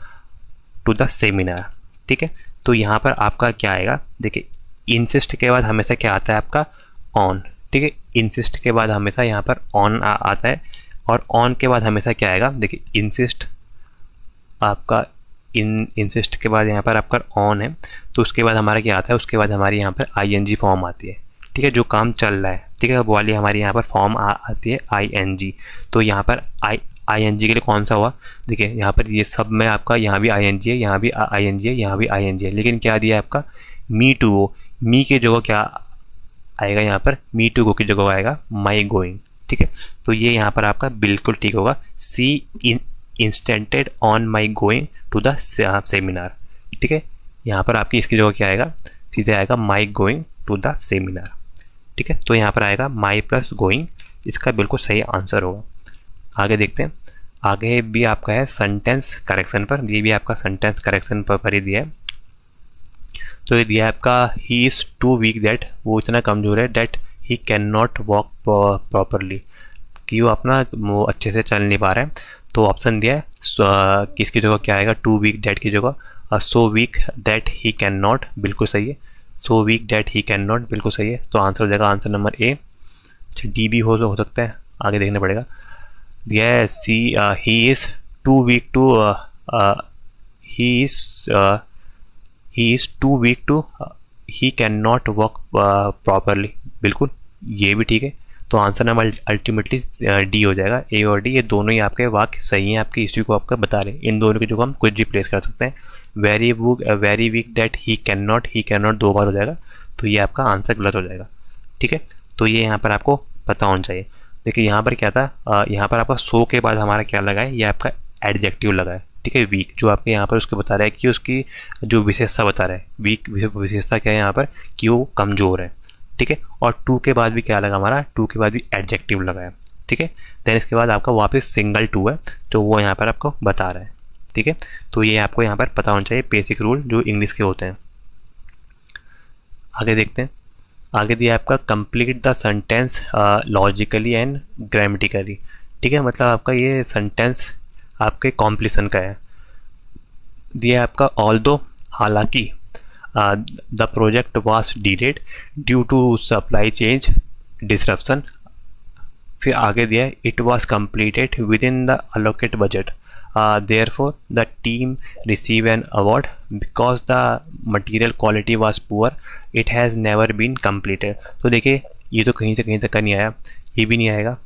to the seminar. ठीक है, तो यहाँ पर आपका क्या आएगा, देखिए इंसिस्ट के बाद हमेशा क्या आता है आपका ऑन। ठीक है, इंसिस्ट के बाद हमेशा यहाँ पर ऑन आता है, और ऑन के बाद हमेशा क्या आएगा, देखिए इंसिस्ट आपका इंसिस्ट के बाद यहाँ पर आपका ऑन है, तो उसके बाद हमारा क्या आता है, उसके बाद हमारी यहाँ पर आईएनजी फॉर्म आती है। ठीक है, जो काम चल रहा है, ठीक है, वो वाली हमारी यहाँ पर फॉर्म आती है आईएनजी, तो यहाँ पर आईएनजी के लिए कौन सा हुआ, देखिए यहाँ पर ये सब में आपका यहाँ भी आईएनजी है, यहाँ भी आईएनजी है, यहाँ भी आईएनजी है, लेकिन क्या दिया है आपका मी टू गो, मी की जगह क्या आएगा, यहाँ पर मी टू गो की जगह आएगा माई गोइंग। ठीक है, तो ये यहाँ पर आपका बिल्कुल ठीक होगा, C insisted on my going to the seminar. ठीक है, यहाँ पर आपकी इसकी जगह क्या आएगा, सीधे आएगा माई गोइंग टू द सेमिनार। ठीक है, तो यहाँ पर आएगा माई प्लस गोइंग, इसका बिल्कुल सही आंसर होगा। आगे देखते हैं, आगे भी आपका है सेंटेंस करेक्शन पर, ये भी आपका सेंटेंस करेक्शन पर ही दिया है, तो ये दिया है आपका he is too weak that, वो इतना कमज़ोर है that he can not walk properly, कि वो अपना वो अच्छे से चल नहीं पा रहा है, तो ऑप्शन दिया है किसकी जगह क्या आएगा, टू वीक दैट की जगह so weak that he can not, बिल्कुल सही है, so weak that he can not बिल्कुल सही है, तो आंसर हो जाएगा आंसर नंबर ए। अच्छा डी भी हो सकता है, आगे देखना पड़ेगा। दिया है C he is too weak to he is too weak to he can not walk properly, बिल्कुल ये भी ठीक है, तो आंसर नंबर अल्टीमेटली डी हो जाएगा, ए और डी ये दोनों ही आपके वाक्य सही हैं, आपके इसी को आपका बता रहे हैं, इन दोनों की जगह हम कुछ भी प्लेस कर सकते हैं। Very weak that he can not दो बार हो जाएगा, तो ये आपका आंसर गलत हो जाएगा। ठीक है, तो ये यहाँ पर आपको पता होना चाहिए। देखिए यहाँ पर क्या था, यहाँ पर आपका सो के बाद हमारा क्या लगा है, ये आपका एडजेक्टिव लगा है, ठीक है, वीक जो आपके यहाँ पर उसको बता रहा है कि उसकी जो विशेषता बता रहा है, वीक विशेषता क्या है यहाँ पर कि वो कमज़ोर है, ठीक है। और टू के बाद भी क्या लगा हमारा, टू के बाद भी एडजेक्टिव लगा है, ठीक है। देन इसके बाद आपका वापस सिंगल टू है, तो वो यहाँ पर आपको बता रहा है, ठीक है। तो ये आपको यहाँ पर पता होना चाहिए बेसिक रूल जो इंग्लिश के होते हैं। आगे देखते हैं। आगे दिया आपका complete the sentence logically and grammatically, ठीक है। मतलब आपका ये सेंटेंस आपके कॉम्प्लीसन का है। दिया आपका ऑल्दो, हालांकि the project was delayed due to supply change disruption. फिर आगे दिया it was completed with in the allocate budget, therefore the team receive an award because the material quality was poor, it has never been completed। तो देखिए ये तो कहीं से कहीं तक का नहीं आया, ये भी नहीं आएगा,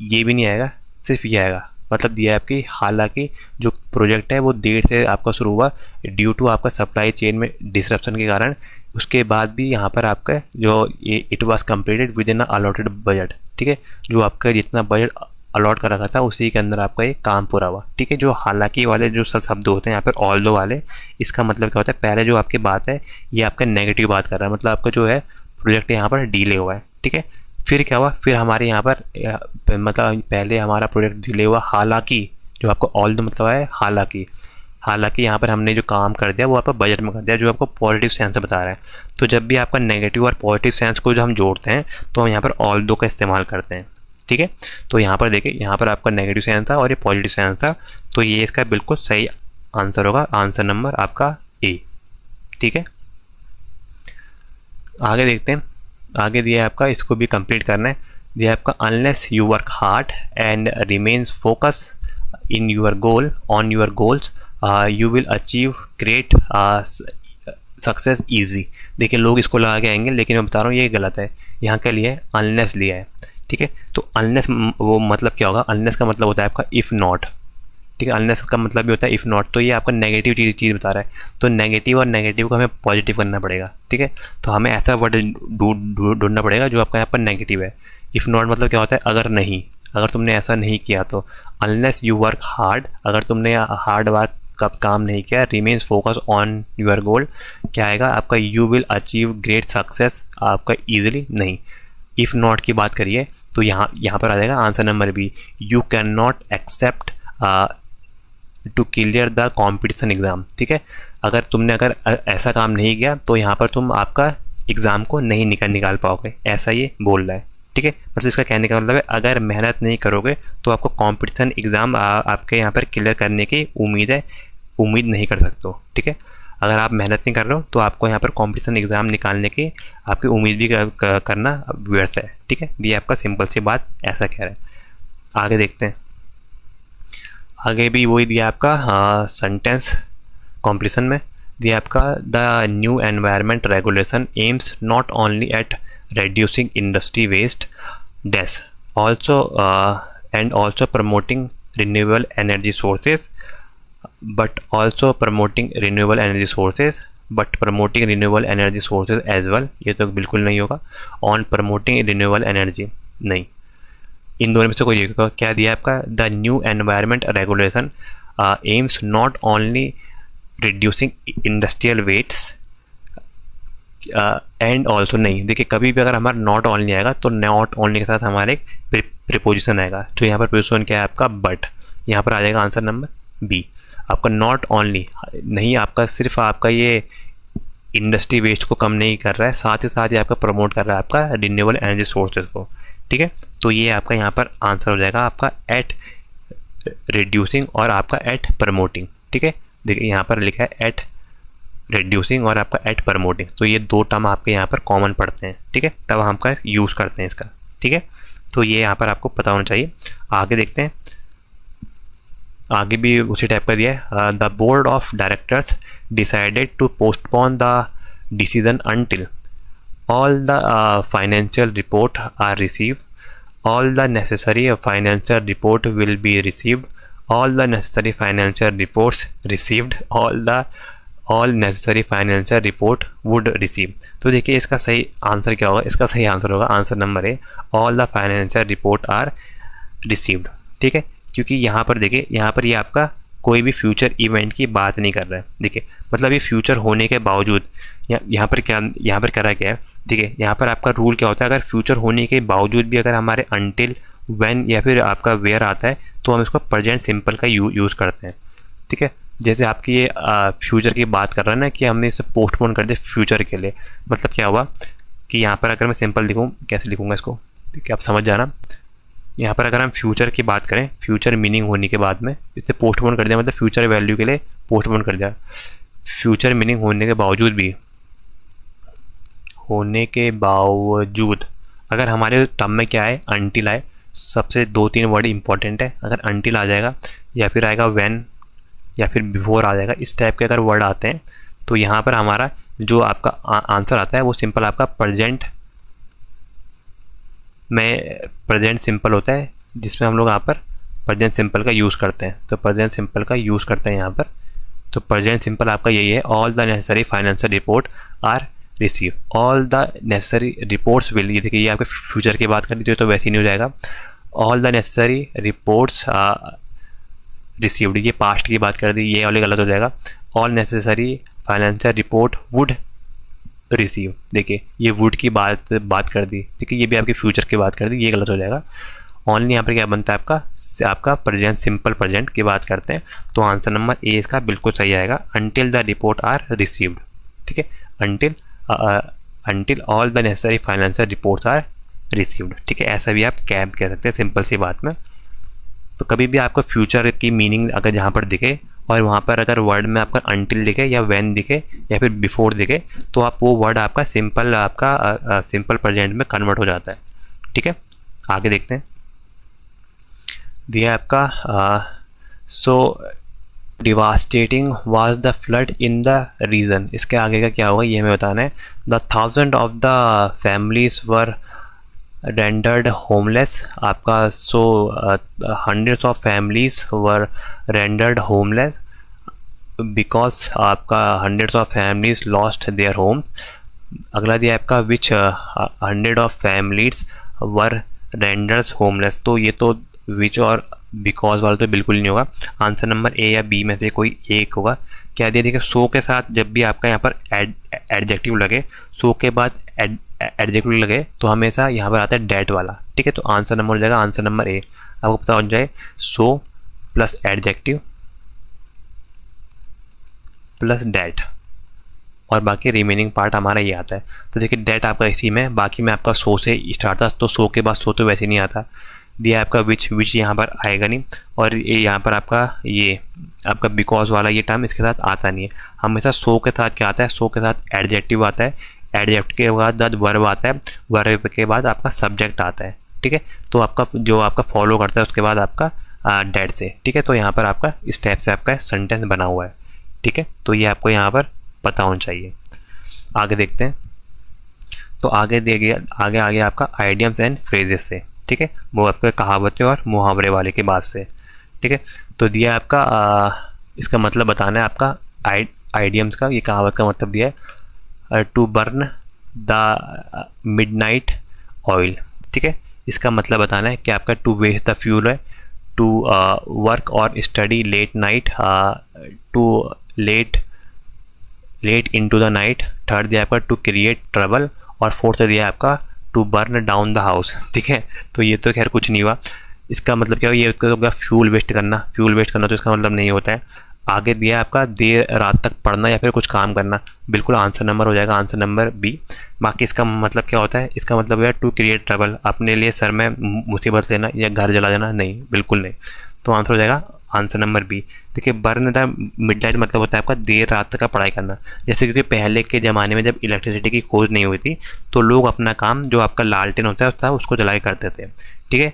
ये भी नहीं आएगा, सिर्फ ये आएगा। मतलब दिया है आपकी हालांकि जो प्रोजेक्ट है वो देर से आपका शुरू हुआ ड्यू टू आपका सप्लाई चेन में डिसरप्शन के कारण, उसके बाद भी यहाँ पर आपका जो ये it was completed with in a allotted budget, ठीक है। जो आपका जितना बजट अलॉट कर रखा था उसी के अंदर आपका ये काम पूरा हुआ, ठीक है। जो हालांकि वाले जो शब्द होते हैं यहाँ पर ऑल्दो वाले, इसका मतलब क्या होता है, पहले जो आपकी बात है ये आपका नेगेटिव बात कर रहा है, मतलब आपका जो है प्रोजेक्ट यहाँ पर डिले हुआ है, ठीक है। फिर क्या हुआ, फिर हमारे यहाँ पर मतलब पहले हमारा प्रोजेक्ट डिले हुआ हालांकि, जो आपको ऑल्दो मतलब है हालांकि यहाँ पर हमने जो काम कर दिया वो आपका बजट में कर दिया, जो आपको पॉजिटिव सेंस बता रहा है। तो जब भी आपका नेगेटिव और पॉजिटिव सेंस को जो हम जोड़ते हैं तो हम यहाँ पर ऑल्दो का इस्तेमाल करते हैं, ठीक है। तो यहाँ पर देखिए, यहाँ पर आपका नेगेटिव सेंस था और ये पॉजिटिव सेंस था, तो ये इसका बिल्कुल सही आंसर होगा, आंसर नंबर आपका ए, ठीक है। आगे देखते हैं। आगे दिया है आपका, इसको भी कंप्लीट करना है। दिया आपका unless you work hard and remains focus in your goal on your goals you will achieve great success easy. देखिए लोग इसको लगा के आएंगे, लेकिन मैं बता रहा हूँ ये गलत है। यहाँ के लिए अनलेस लिया है, ठीक है। तो अनलेस वो मतलब क्या होगा, अनलेस का मतलब होता है आपका इफ़ नॉट, ठीक है। अनलेस का मतलब भी होता है इफ़ नॉट, तो ये आपका नेगेटिव चीज़ बता रहा है, तो नेगेटिव और नेगेटिव को हमें पॉजिटिव करना पड़ेगा, ठीक है। तो हमें ऐसा वर्ड ढूंढना पड़ेगा जो आपका यहाँ पर नेगेटिव है। इफ़ नॉट मतलब क्या होता है, अगर नहीं, अगर तुमने ऐसा नहीं किया तो। अनलेस यू वर्क हार्ड, अगर तुमने हार्ड वर्क का काम नहीं किया। Remains focus on your goal, क्या आएगा आपका, you will achieve great success, आपका ईजिली नहीं। इफ़ नॉट की बात करिए तो यहाँ पर आ जाएगा answer number B, you can not accept to clear the competition exam, ठीक है। अगर तुमने अगर ऐसा काम नहीं किया तो यहाँ पर तुम आपका एग्ज़ाम को नहीं निकाल पाओगे, ऐसा ये बोल रहा है, ठीक है। मतलब इसका कहने का मतलब है अगर मेहनत नहीं करोगे तो आपको कॉम्पिटिशन एग्ज़ाम आपके यहाँ पर क्लियर करने की उम्मीद नहीं कर सकते हो, ठीक है। अगर आप मेहनत नहीं कर रहे हो तो आपको यहाँ पर कॉम्पिटिशन एग्ज़ाम निकालने की आपकी उम्मीद भी करना व्यर्थ है, ठीक है। ये आपका सिंपल सी बात ऐसा कह रहा है। आगे देखते हैं। आगे भी वही दिया आपका सेंटेंस कॉम्प्लीसन में दिया आपका, the new environment regulation aims not only at reducing industry waste deaths also and also promoting renewable energy sources but promoting renewable energy sources as well। ये तो बिल्कुल नहीं होगा। on promoting renewable energy नहीं, इन दोनों में से कोई एक। क्या दिया आपका, the new environment regulation aims not only reducing industrial wastes and also नहीं। देखिए कभी भी अगर हमारा नॉट ओनली आएगा तो नॉट ओनली के साथ हमारे एक प्रीपोजिशन आएगा, जो यहाँ पर प्रीपोजिशन क्या है आपका, बट। यहाँ पर आ जाएगा आंसर नंबर बी, आपका नॉट ओनली नहीं, आपका सिर्फ आपका ये इंडस्ट्री वेस्ट को कम नहीं कर रहा है, साथ ही आपका प्रमोट कर रहा है आपका रिन्यूएबल एनर्जी सोर्सेज को, ठीक है। तो ये आपका यहाँ पर आंसर हो जाएगा आपका एट रिड्यूसिंग और आपका एट प्रमोटिंग, ठीक है। देखिए यहाँ पर लिखा है एट रिड्यूसिंग और आपका एट प्रमोटिंग, तो ये दो टर्म आपके यहाँ पर कॉमन पड़ते हैं, ठीक है, तब हम का यूज़ करते हैं इसका, ठीक है। तो ये यहाँ पर आपको पता होना चाहिए। आगे देखते हैं। आगे भी उसी टाइप का दिया है, the board of directors decided to postpone the decision until all the financial report are received, all the necessary financial report will be received, all the necessary financial reports received, all necessary financial report would receive। तो देखिए इसका सही answer क्या होगा, इसका सही answer होगा answer number A, all the financial report are received, ठीक है। क्योंकि यहाँ पर देखिए, यहाँ पर ये आपका कोई भी फ्यूचर इवेंट की बात नहीं कर रहा है। देखिए मतलब ये फ्यूचर होने के बावजूद यहाँ पर करा क्या है, देखिए यहाँ पर आपका रूल क्या होता है, अगर फ्यूचर होने के बावजूद भी अगर हमारे अनटिल, व्हेन या फिर आपका वेयर आता है तो हम इसको प्रेजेंट सिंपल का यूज़ करते हैं। ठीक है, जैसे आपकी ये फ्यूचर की बात कर रहा है ना कि हमने इसे पोस्टपोन कर दिया फ्यूचर के लिए, मतलब क्या हुआ कि यहाँ पर अगर मैं सिंपल लिखूँ, कैसे लिखूँगा इसको, ठीक है आप समझ जाना। यहाँ पर अगर हम फ्यूचर की बात करें, फ्यूचर मीनिंग होने के बाद में इसे पोस्टपोन कर दिया, मतलब फ्यूचर वैल्यू के लिए पोस्टपोन कर दिया। फ्यूचर मीनिंग होने के बावजूद अगर हमारे टर्म में क्या है, अनटिल आए, सबसे 2-3 वर्ड इंपॉर्टेंट है। अगर अनटिल आ जाएगा या फिर आएगा व्हेन या फिर बिफोर आ जाएगा, इस टाइप के अगर वर्ड आते हैं तो यहाँ पर हमारा जो आपका आंसर आता है वो सिंपल आपका प्रेजेंट सिंपल होता है, जिसमें हम लोग यहाँ पर प्रेजेंट सिंपल का यूज़ करते हैं। तो प्रेजेंट सिंपल का यूज़ करते हैं यहाँ पर। तो प्रेजेंट सिंपल आपका यही है, all the necessary financial report are receive, all the necessary reports will, ये देखिए ये आपके फ्यूचर की बात कर दी तो वैसे ही नहीं हो जाएगा, all the necessary reports received, ये पास्ट की बात कर दी, ये वाले गलत हो जाएगा, all necessary financial report would receive, देखिए ये वुड की बात कर दी, देखिए ये भी आपके फ्यूचर की बात कर दी, ये गलत हो जाएगा। ओनली यहाँ पर क्या बनता है आपका प्रेजेंट सिंपल प्रेजेंट की बात करते हैं, तो आंसर नंबर ए इसका बिल्कुल सही आएगा, until the report are received. ठीक है, until all the necessary financial reports are received. ठीक है, ऐसा भी आप कैब कह सकते हैं सिंपल सी बात में। तो कभी भी आपको फ्यूचर की मीनिंग अगर जहाँ पर दिखे और वहाँ पर अगर वर्ड में आपका अनटिल दिखे या व्हेन दिखे या फिर बिफोर दिखे तो आप वो वर्ड आपका सिंपल प्रेजेंट में कन्वर्ट हो जाता है। ठीक है, आगे देखते हैं। दिया आपका so devastating was the flood in the region, इसके आगे का क्या होगा ये हमें बताना है। The 1000 of the families were rendered homeless, आपका so hundreds of families were rendered homeless because आपका hundreds of families lost their home. अगला दिया आपका which 100 of families were renders homeless, तो ये तो विच और बिकॉज वाला तो बिल्कुल नहीं होगा, आंसर नंबर ए या बी में से कोई एक होगा। क्या दिया, देखिए सो के साथ जब भी आपका यहाँ पर एडजेक्टिव लगे, सो के बाद एडजेक्टिव लगे तो हमेशा यहाँ पर आता है डेट वाला। ठीक है, तो आंसर नंबर हो जाएगा आंसर नंबर ए। आपको पता हो जाए so plus adjective plus that और बाकी रिमेनिंग पार्ट हमारा ये आता है। तो देखिए डेट आपका इसी में, बाकी में आपका सो से स्टार्ट था, तो सो के बाद सो तो वैसे नहीं आता। दिया आपका विच यहाँ पर आएगा नहीं, और ये यहाँ पर आपका बिकॉज वाला ये टर्म इसके साथ आता नहीं है। हमेशा सो के साथ क्या आता है, सो के साथ एडजेक्टिव आता है, एडजेक्टिव के बाद वर्ब आता है, वर्ब के बाद आपका सब्जेक्ट आता है। ठीक है, तो आपका जो आपका फॉलो करता है उसके बाद आपका डेट से। ठीक है, तो यहाँ पर आपका इस टाइप से आपका सेंटेंस बना हुआ है। ठीक है, तो ये आपको यहाँ पर पता होना चाहिए। आगे देखते हैं। तो आगे आपका आइडियम्स एंड फ्रेजेस से। ठीक है, वो आपके कहावतें और मुहावरे वाले के बाद से। ठीक है, तो दिया आपका इसका मतलब बताना है आपका आइडियम्स का, ये कहावत का मतलब दिया है to burn the midnight oil. ठीक है, इसका मतलब बताना है कि आपका टू वेस्ट द फ्यूल है, टू वर्क और study late night, to late into the night. Third दिया आपका टू क्रिएट ट्रबल, और फोर्थ दिया आपका to burn down the house. ठीक है, तो ये तो खैर कुछ नहीं हुआ। इसका मतलब क्या हुआ, ये होगा फ्यूल वेस्ट करना तो इसका मतलब नहीं होता है। आगे दिया आपका देर रात तक पढ़ना या फिर कुछ काम करना, बिल्कुल आंसर नंबर हो जाएगा आंसर नंबर बी। बाकी इसका मतलब क्या होता है, इसका मतलब है टू क्रिएट ट्रबल, अपने लिए सर में मुसीबत लेना या घर जला देना, नहीं बिल्कुल नहीं। तो आंसर हो जाएगा आंसर नंबर बी। देखिए बर्न द मिडनाइट मतलब होता है आपका देर रात तक का पढ़ाई करना। जैसे क्योंकि पहले के ज़माने में जब इलेक्ट्रिसिटी की खोज नहीं हुई थी तो लोग अपना काम जो आपका लालटेन होता है उसको जला के करते थे। ठीक है,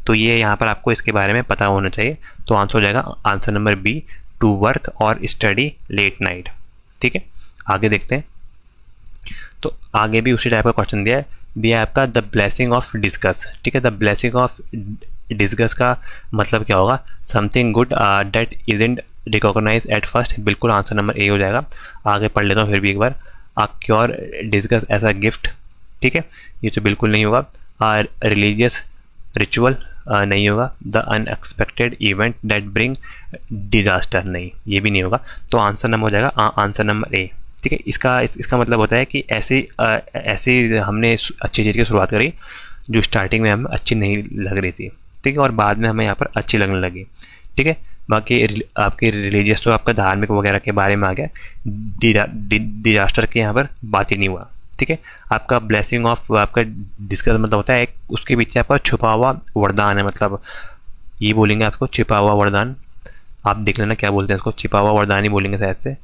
तो ये यहाँ पर आपको इसके बारे में पता होना चाहिए। तो आंसर हो जाएगा answer number B, to work और स्टडी लेट नाइट। ठीक है, आगे देखते हैं। तो आगे भी उसी टाइप का क्वेश्चन दिया है आपका द ब्लेसिंग ऑफ डिस्कस। ठीक है, द ब्लेसिंग ऑफ डिस्कस का मतलब क्या होगा, something good that isn't recognize at first, बिल्कुल आंसर नंबर ए हो जाएगा। आगे पढ़ लेता हूँ फिर भी एक बार, a cure disguised as a gift. ठीक है, ये तो बिल्कुल नहीं होगा। रिलीजियस रिचुअल, नहीं होगा। The unexpected event that bring disaster, नहीं ये भी नहीं होगा। तो आंसर नंबर हो जाएगा आंसर नंबर ए। ठीक है, इसका मतलब होता है कि ऐसे हमने अच्छी चीज़ की शुरुआत करी जो स्टार्टिंग में हमें अच्छी नहीं लग रही थी, ठीक है, और बाद में हमें यहाँ पर अच्छी लगने लगी। ठीक है, बाकी आपके रिलीजियस तो आपका धार्मिक वगैरह के बारे में आ गया, डिजास्टर के यहाँ पर बात ही नहीं हुआ। ठीक है, आपका ब्लेसिंग ऑफ आपका डिस्कस मतलब होता है एक उसके पीछे आपका छुपा हुआ वरदान है, मतलब ये बोलेंगे आपको छिपा हुआ वरदान, आप देख लेना क्या बोलते हैं इसको, छिपा हुआ वरदान ही बोलेंगे शायद से।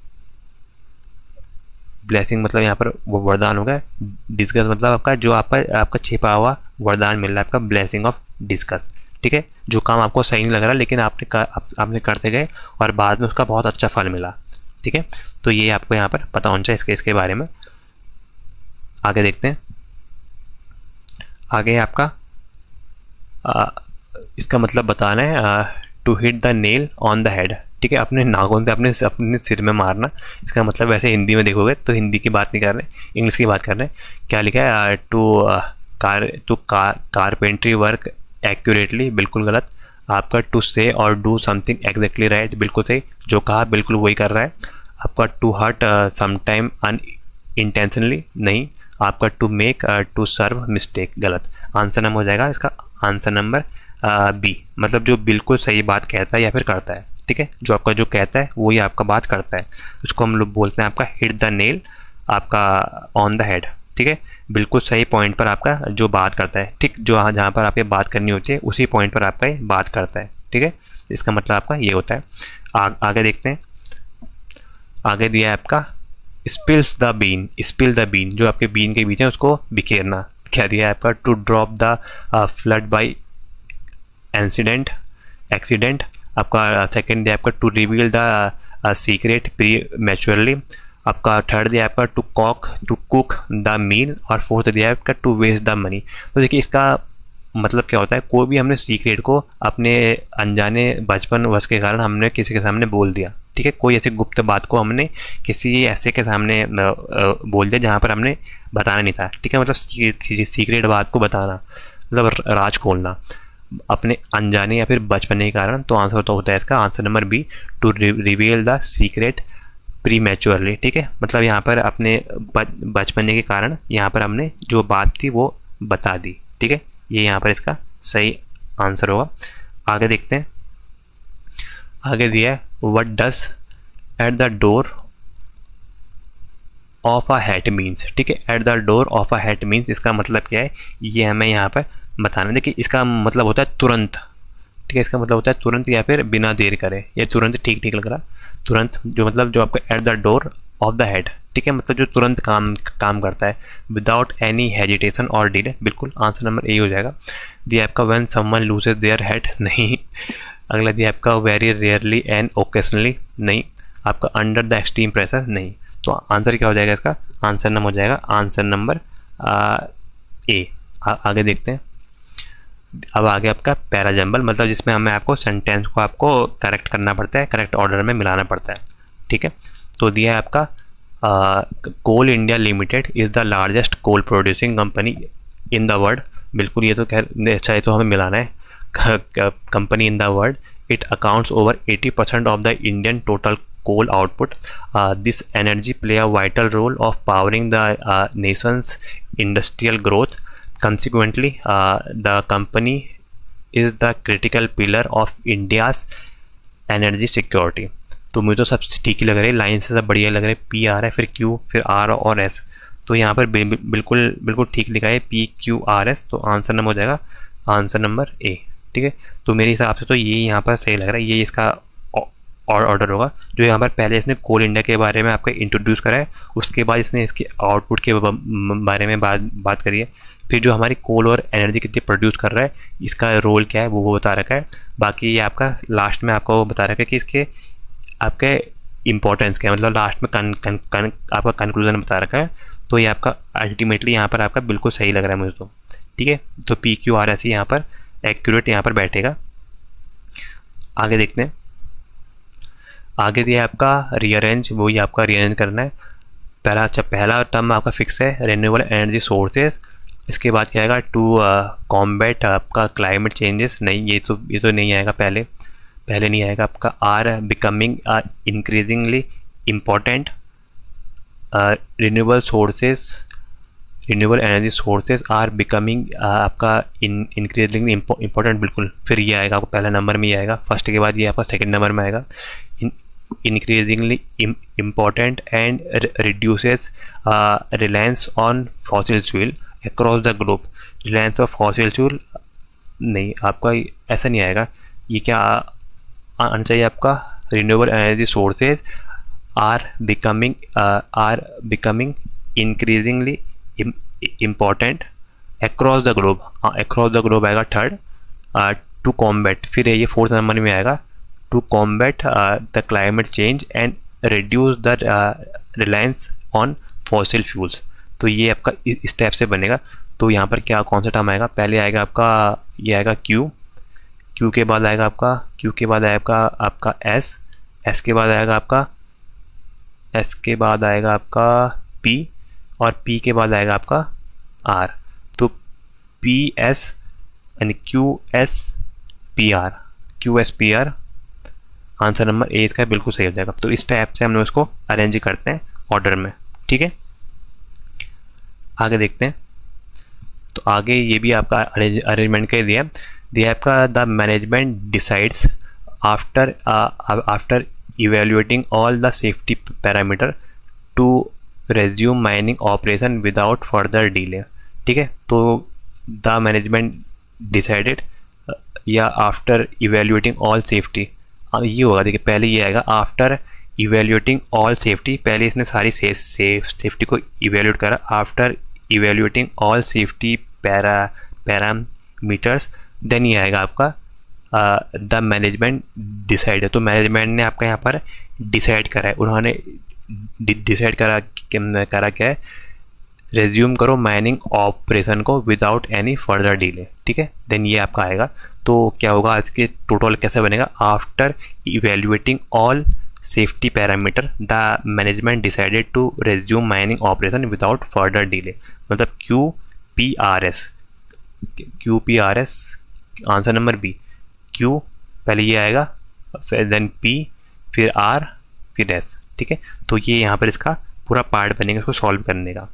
ब्लेसिंग मतलब यहाँ पर वो वरदान होगा, डिस्कस मतलब आपका जो आपका छिपा हुआ वरदान मिल रहा है, आपका ब्लेसिंग ऑफ डिस्कस। ठीक है, जो काम आपको सही नहीं लग रहा लेकिन आपने करते गए और बाद में उसका बहुत अच्छा फल मिला। ठीक है, तो ये आपको यहाँ पर पता होना चाहिए इसके बारे में। आगे देखते हैं, आगे आपका इसका मतलब बताना है to hit the nail on the head. ठीक है, अपने नाखून से अपने सिर में मारना, इसका मतलब वैसे हिंदी में देखोगे तो हिंदी की बात नहीं कर रहे, इंग्लिश की बात कर रहे हैं। क्या लिखा है, टू कारपेंट्री वर्क एक्यूरेटली, बिल्कुल गलत। आपका टू से और डू समथिंग एग्जैक्टली राइट, बिल्कुल सही, जो कहा बिल्कुल वही कर रहा है। आपका टू हर्ट समटाइम अनइंटेंशनली, नहीं। आपका to make to serve mistake, गलत। आंसर नंबर हो जाएगा इसका आंसर नंबर बी, मतलब जो बिल्कुल सही बात कहता है या फिर करता है। ठीक है, जो आपका जो कहता है वही आपका बात करता है, उसको हम लोग बोलते हैं आपका हिट द नेल आपका ऑन द हेड। ठीक है, बिल्कुल सही पॉइंट पर आपका जो बात करता है, ठीक, जो जहाँ पर आपके बात करनी होती है उसी पॉइंट पर आपका बात करता है। ठीक है, इसका मतलब आपका ये होता है। आगे देखते हैं, आगे दिया है आपका spills the bean, spill the bean, जो आपके बीन के बीच है उसको बिखेरना। क्या दिया है आपका, to drop the flood by accident. आपका सेकेंड दिया आपका to reveal the secret prematurely. आपका थर्ड दिया आपका टू कुक द मील, और फोर्थ दिया है आपका टू वेस्ट द मनी। तो देखिए इसका मतलब क्या होता है, कोई भी हमने सीक्रेट को अपने अनजाने बचपन वश के कारण हमने किसी के सामने बोल दिया। ठीक है, कोई ऐसी गुप्त बात को हमने किसी ऐसे के सामने बोल दिया जहाँ पर हमने बताना नहीं था। ठीक है, मतलब सीक्रेट बात को बताना मतलब राज खोलना अपने अनजाने या फिर बचपने के कारण। तो आंसर तो होता है इसका answer number B, to reveal the secret prematurely. ठीक है, मतलब यहाँ पर अपने बचपने के कारण यहाँ पर हमने जो बात थी वो बता दी। ठीक है, ये यहाँ पर इसका सही आंसर होगा। आगे देखते हैं, आगे दिया है what does at the door of a hat means. ठीक है, at the door of a hat means, इसका मतलब क्या है ये हमें यहाँ पर बताना। देखिए इसका मतलब होता है तुरंत। ठीक है, इसका मतलब होता है तुरंत या फिर बिना देर करे, ये तुरंत ठीक लग रहा, तुरंत जो मतलब जो आपका at the door of the head. ठीक है, मतलब जो तुरंत काम करता है विदाउट एनी हेजिटेशन और डिले, बिल्कुल आंसर नंबर ए हो जाएगा। दिया आपका when someone loses their head, नहीं। अगला दिया आपका वेरी रेयरली एंड ओकेशनली, नहीं। आपका अंडर द एक्सट्रीम प्रेशर, नहीं। तो आंसर क्या हो जाएगा इसका, आंसर नंबर हो जाएगा आंसर नंबर ए। आगे देखते हैं, अब आगे आपका पैराजम्बल, मतलब जिसमें हमें आपको सेंटेंस को आपको करेक्ट करना पड़ता है, करेक्ट ऑर्डर में मिलाना पड़ता है। ठीक है, तो दिया है आपका Coal India Limited is the largest coal producing company in the world, बिल्कुल ये तो खैर अच्छा है, तो हमें मिलाना है company in the world. It accounts over 80% of the Indian total coal output. This energy play a vital role of powering the nation's industrial growth. Consequently, the company is the critical pillar of India's energy security. तो मुझे तो सब ठीक ही लग रहा है, line से सब बढ़िया लग रहा है। पी आ रहा है, फिर क्यू, फिर आर और एस, तो यहाँ पर बिल्कुल ठीक लिखा है पी क्यू आर एस। तो आंसर नंबर हो जाएगा आंसर नंबर ए। ठीक है, तो मेरे हिसाब से तो ये यहाँ पर सही लग रहा है, ये इसका और ऑर्डर होगा। जो यहाँ पर पहले इसने कोल इंडिया के बारे में आपका इंट्रोड्यूस करा है, उसके बाद इसने इसके आउटपुट के बारे में बात करी है, फिर जो हमारी कोल और एनर्जी कितनी प्रोड्यूस कर रहा है, इसका रोल क्या है वो बता रखा है। बाकी ये आपका लास्ट में आपका वो बता रखा है कि इसके आपके इंपॉर्टेंस क्या है, मतलब लास्ट में आपका कंक्लूजन बता रखा है। तो ये आपका अल्टीमेटली यहाँ पर आपका बिल्कुल सही लग रहा है मुझे तो। ठीक है, तो पी क्यू आर एस यहाँ पर एक्यूरेट यहाँ पर बैठेगा। आगे देखते हैं, आगे दिया आपका रीअरेंज, वही आपका रीअरेंज करना है। पहला टर्म आपका फिक्स है, रिन्यूएबल एनर्जी सोर्सेज, इसके बाद क्या आएगा, टू कॉम्बैट आपका क्लाइमेट चेंजेस, नहीं ये तो नहीं आएगा, पहले नहीं आएगा आपका। Are becoming increasingly important, renewable energy sources are becoming आपका इंक्रीजिंगली इम्पोर्टेंट, बिल्कुल। फिर ये आएगा आपको पहला नंबर में ये आएगा, फर्स्ट के बाद ये आपका सेकंड नंबर में आएगा, increasingly important and reduces reliance on fossil fuel across the globe। reliance of fossil fuel नहीं, आपका ऐसा नहीं आएगा, ये क्या आना चाहिए आपका, renewable energy sources are becoming increasingly important across the globe। across the globe आएगा थर्ड। to combat, फिर ये फोर्थ नंबर में आएगा, to combat the climate change and reduce the reliance on fossil fuels। तो ये आपका इस टाइप से बनेगा। तो यहाँ पर क्या कौन सा टर्म आएगा, पहले आएगा आपका ये आएगा Q के बाद आएगा आपका Q के बाद आएगा आपका S के बाद आएगा आपका S के बाद आएगा आपका P और P के बाद आएगा आपका R। तो PS यानी QSPR आंसर नंबर ए इसका बिल्कुल सही हो जाएगा। तो इस टाइप से हम लोग इसको अरेंज करते हैं ऑर्डर में, ठीक है। आगे देखते हैं। तो आगे ये भी आपका अरेंजमेंट का दिया आपका, the management decides after evaluating all the safety parameter to resume mining operation without further delay, ठीक है। तो द मैनेजमेंट डिसाइडेड या आफ्टर इवेल्युएटिंग ऑल सेफ्टी, ये होगा, देखिए पहले ये आएगा आफ्टर इवेल्युएटिंग ऑल सेफ्टी, पहले इसने सारी सेफ्टी को इवेल्युएट करा। After evaluating all safety parameters, then ये आएगा आपका द मैनेजमेंट डिसाइड। तो मैनेजमेंट ने आपका यहाँ पर डिसाइड करा है, उन्होंने डिसाइड करा क्या है, रेज्यूम करो माइनिंग ऑपरेशन को विदाउट एनी फर्दर डिले, ठीक है। देन ये आपका आएगा। तो क्या होगा, आज के टोटल कैसे बनेगा, after evaluating all safety parameter the management decided to resume mining operation without further delay, मतलब QPRS answer number B. Q पहले ये आएगा, फिर देन P, फिर R, फिर S, ठीक है। तो ये यहाँ पर इसका पूरा पार्ट बनेगा इसको सॉल्व करने का।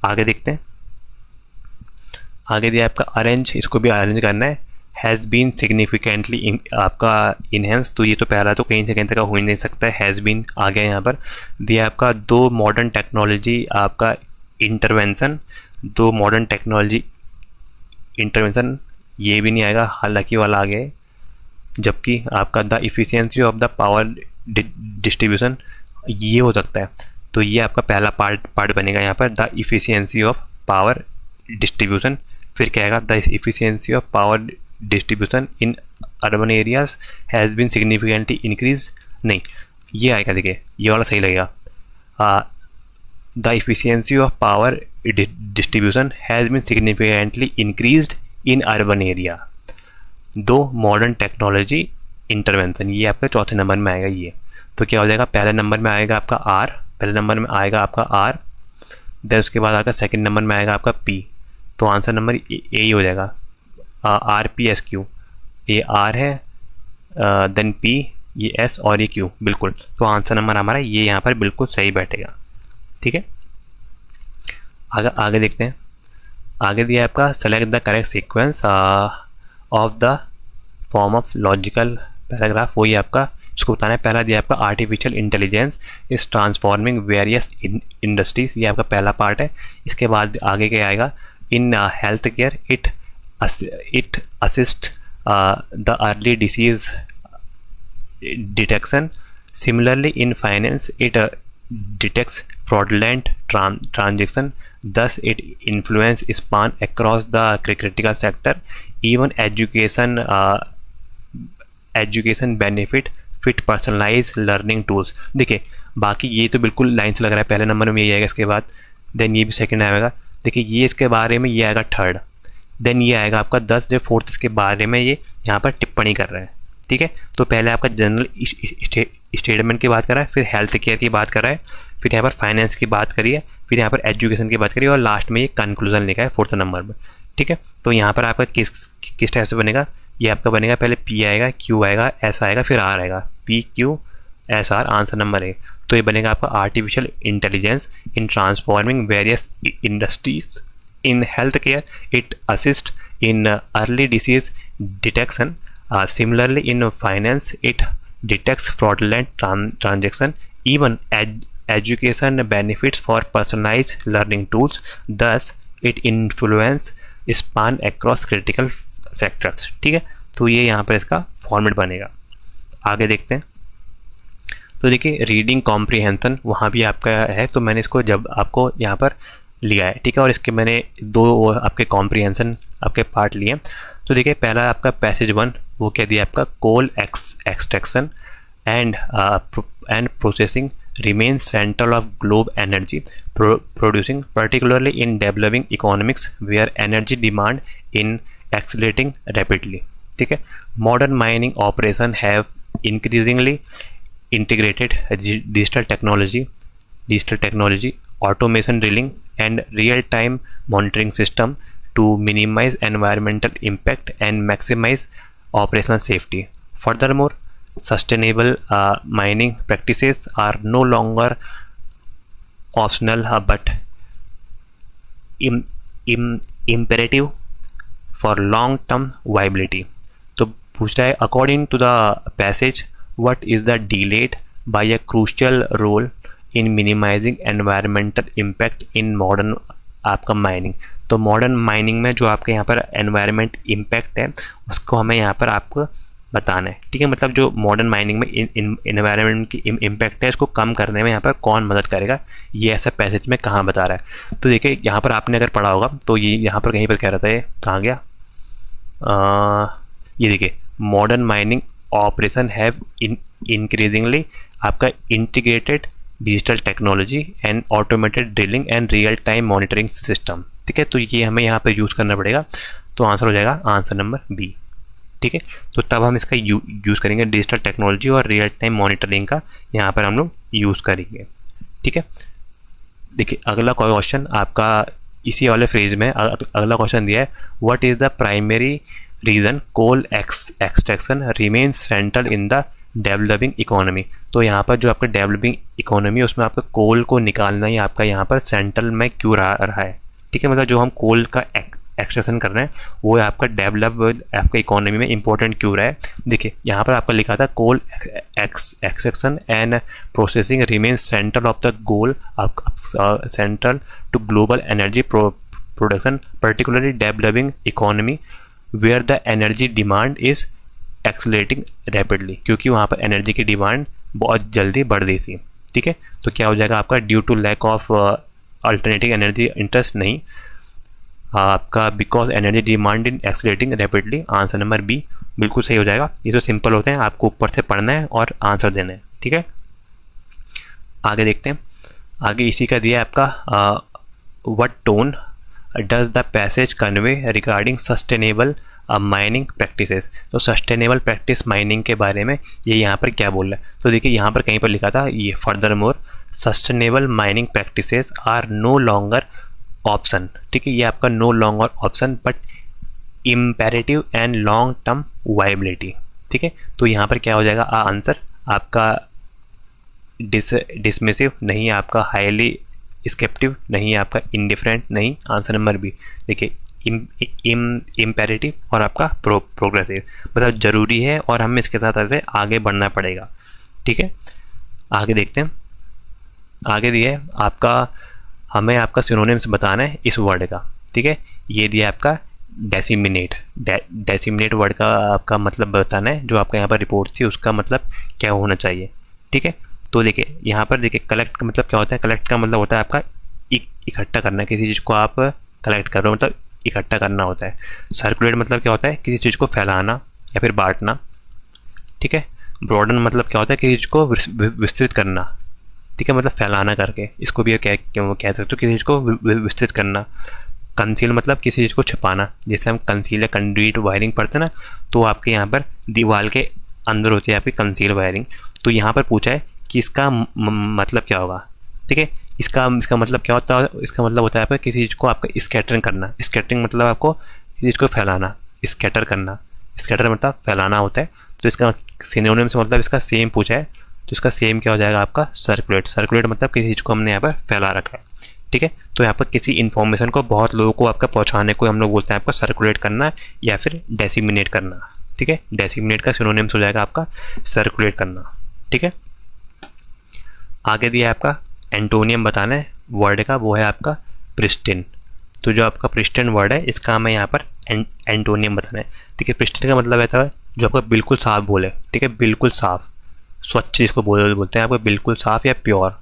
आगे देखते हैं। आगे दिया आपका अरेंज, इसको भी अरेंज करना है। हैज़ बीन सिग्निफिकेंटली आपका इनहेंस, तो ये तो पहला तो कहीं से कहीं तक हो ही नहीं सकता है, हैज़ बीन आ गया यहाँ पर। दिया आपका दो मॉडर्न टेक्नोलॉजी आपका इंटरवेंशन, दो मॉडर्न टेक्नोलॉजी इंटरवेंशन, ये भी नहीं आएगा, हालांकि वाला आ गया। जबकि आपका the efficiency of the power distribution, ये हो सकता है। तो ये आपका पहला पार्ट बनेगा यहाँ पर, the efficiency of power distribution. फिर क्या आएगा, the efficiency of power distribution in urban areas has been significantly increase, नहीं ये आएगा, देखिए ये वाला सही लगेगा। The efficiency of power distribution has been significantly increased in urban area, due modern technology intervention, ये आपका चौथे नंबर में आएगा ये। तो क्या हो जाएगा, पहले नंबर में आएगा आपका R, पहले नंबर में आएगा आपका R, देन उसके बाद आएगा सेकंड नंबर में आएगा आपका P। तो आंसर नंबर ए ही हो जाएगा, RPSQ, ये R है, देन P, ये S और ये Q, बिल्कुल। तो आंसर नंबर हमारा ये यहाँ पर बिल्कुल सही बैठेगा, ठीक है। आगे देखते हैं। आगे दिया आपका select the correct sequence of the form of logical paragraph, वही आपका इसको बताना है। पहला दिया आपका artificial intelligence is transforming various industries, ये आपका पहला पार्ट है। इसके बाद आगे क्या आएगा, in health care it assist the early disease detection, similarly in finance it detects fraudulent transaction, thus it influence span across the critical sector, even education benefit fit personalized learning tools। देखिए बाकी ये तो बिल्कुल line से लग रहा है, पहले नंबर में ये आएगा, इसके बाद देन ये भी सेकंड आएगा। देखिए ये इसके बारे में ये आएगा थर्ड, देन ये आएगा आपका 10, जो फोर्थ इसके बारे में ये यहाँ पर टिप्पणी कर रहा है, ठीक है। तो पहले आपका जनरल स्टेटमेंट की बात कर रहा है, फिर हेल्थ केयर की बात कर रहा है, फिर यहाँ पर फाइनेंस की बात करिए, फिर यहाँ पर एजुकेशन की बात करिए और लास्ट में ये कंक्लूजन लिखा है 4th नंबर में। ठीक है, तो यहाँ पर आपका किस टाइप से बनेगा, ये आपका बनेगा पहले P आएगा, Q आएगा, S आएगा, फिर R आएगा, PQSR आंसर नंबर है। तो ये बनेगा आपका artificial intelligence in transforming various industries. In health care it assist in early disease detection. Similarly in finance it detects fraudulent transaction. Even education benefits for personalized learning tools, thus it influence span across critical sectors। ठीक है, तो ये यहाँ पर इसका format बनेगा। आगे देखते हैं। तो देखिए रीडिंग कॉम्प्रीहेंशन वहाँ भी आपका है, तो मैंने इसको जब आपको यहाँ पर लिया है, ठीक है, और इसके मैंने 2 आपके कॉम्प्रीहेंशन आपके पार्ट लिए। तो देखिए पहला आपका पैसेज 1 वो क्या दिया आपका, coal extraction and processing remains central of globe energy producing, particularly in developing economics where energy demand in accelerating rapidly। ठीक है, modern mining operation have increasingly integrated digital technology, automation drilling and real-time monitoring system to minimize environmental impact and maximize operational safety। Furthermore, sustainable mining practices are no longer optional but imperative for long-term viability। तो पूछ रहा है according to the passage what is the delayed by a crucial role in minimizing environmental impact in modern आपका mining. तो modern mining में जो आपके यहाँ पर एनवायरमेंट इम्पैक्ट है उसको हमें यहाँ पर आपको बताना है। ठीक है, मतलब जो मॉडर्न माइनिंग में इन्वायरमेंट की इम्पैक्ट है इसको कम करने में यहाँ पर कौन मदद करेगा, ये ऐसा पैसेज में कहाँ बता रहा है। तो देखिए यहाँ पर आपने अगर पढ़ा होगा तो ये यहाँ पर कहीं पर कह रहा था, ये कहाँ गया, ये देखिए modern mining operation have increasingly आपका integrated digital technology and automated drilling and real time monitoring system. ठीक है, तो ये हमें यहाँ पर यूज़ करना पड़ेगा, तो आंसर हो जाएगा आंसर नंबर बी। ठीक है, तो तब हम इसका यूज़ करेंगे डिजिटल टेक्नोलॉजी और रियल टाइम मॉनिटरिंग का यहाँ पर हम लोग यूज़ करेंगे। ठीक है, देखिए अगला क्वेश्चन आपका इसी वाले फ्रेज में अगला क्वेश्चन दिया है, what is the primary reason coal extraction remains central in the developing economy. तो यहाँ पर जो आपका डेवलपिंग इकोनॉमी उसमें आपका कोल को निकालना ही आपका यहाँ पर सेंट्रल में क्यों रहा है। ठीक है, मतलब जो हम कोल का एक्सट्रैक्शन कर रहे हैं वो आपका डेवलप आपका इकोनॉमी में इंपॉर्टेंट क्यों रहा है। देखिए यहाँ पर आपका लिखा था coal extraction and processing remains central of the goal central to global energy production particularly developing economy where the energy demand is accelerating rapidly, क्योंकि वहाँ पर एनर्जी की डिमांड बहुत जल्दी बढ़ रही थी। ठीक है, तो क्या हो जाएगा आपका due to lack of alternative energy interest, नहीं आपका because energy demand in accelerating rapidly, answer number B बिल्कुल सही हो जाएगा। ये तो सिंपल होते हैं, आपको ऊपर से पढ़ना है और आंसर देना है। ठीक है, आगे देखते हैं। आगे इसी का दिया है आपका what tone does the passage convey regarding sustainable mining practices. तो सस्टेनेबल प्रैक्टिस माइनिंग के बारे में ये यहाँ पर क्या बोल रहा है। तो देखिए यहाँ पर कहीं पर लिखा था ये furthermore sustainable mining practices are no longer option. ठीक है, ये आपका no longer option but imperative and long term viability. ठीक है, तो यहाँ पर क्या हो जाएगा आंसर आपका डिसमिसिव नहीं, आपका हाईली स्केप्टिव नहीं, आपका इंडिफरेंट नहीं, आंसर नंबर बी। देखिए इम्पेरेटिव और आपका प्रोग्रेसिव, मतलब ज़रूरी है और हमें इसके साथ ऐसे आगे बढ़ना पड़ेगा। ठीक है, आगे देखते हैं। आगे दिया है आपका हमें आपका सिनोनिम्स बताना है इस वर्ड का। ठीक है, ये दिया आपका डेसिमिनेट। डेसिमिनेट वर्ड का आपका मतलब बताना है, जो आपका यहाँ पर रिपोर्ट थी उसका मतलब क्या होना चाहिए। ठीक है, तो देखिए यहाँ पर देखिए कलेक्ट का मतलब क्या होता है। कलेक्ट का मतलब होता है आपका इकट्ठा करना, किसी चीज़ को आप कलेक्ट कर रहे हो मतलब इकट्ठा करना होता है। सर्कुलेट मतलब क्या होता है, किसी चीज़ को फैलाना या फिर बांटना। ठीक है, ब्रॉडन मतलब क्या होता है, किसी चीज़ को विस्तृत करना। ठीक है, मतलब फैलाना करके, इसको भी कह सकते हो किसी चीज़ को विस्तृत करना। कंसील मतलब किसी चीज़ को छुपाना, जैसे हम कंसील या कंडक्ट वायरिंग पढ़ते हैं ना, तो आपके यहाँ पर दीवार के अंदर होती है आपकी कंसील वायरिंग। तो यहाँ पर पूछा है कि इसका मतलब क्या होगा। ठीक है। इसका इसका मतलब क्या होता है? इसका मतलब होता है आपका किसी चीज़ को आपका स्कैटरिंग करना। स्कैटरिंग मतलब आपको किसी चीज़ को फैलाना, स्कैटर करना। स्कैटर मतलब फैलाना होता है। तो इसका सिनोनिम से मतलब इसका सेम पूछा है, तो इसका सेम क्या हो जाएगा आपका? सर्कुलेट। सर्कुलेट मतलब किसी चीज़ को हमने यहाँ पर फैला रखा है, ठीक है। तो यहाँ पर किसी इन्फॉर्मेशन को बहुत लोगों को आपका पहुँचाने को हम लोग बोलते हैं आपका सर्कुलेट करना या फिर डेसिमिनेट करना, ठीक है। डेसिमिनेट का सिनोनिम्स हो जाएगा आपका सर्कुलेट करना, ठीक है। आगे दिया है आपका एंटोनियम बताना है वर्ड का, वो है आपका प्रिस्टिन। तो जो आपका प्रिस्टिन वर्ड है इसका हमें यहाँ पर एंटोनियम बताना है, ठीक है। प्रिस्टिन का मतलब रहता है जो आपका बिल्कुल साफ बोले, ठीक है, बिल्कुल साफ, स्वच्छ जिसको बोलते हैं आपको, बिल्कुल साफ या प्योर,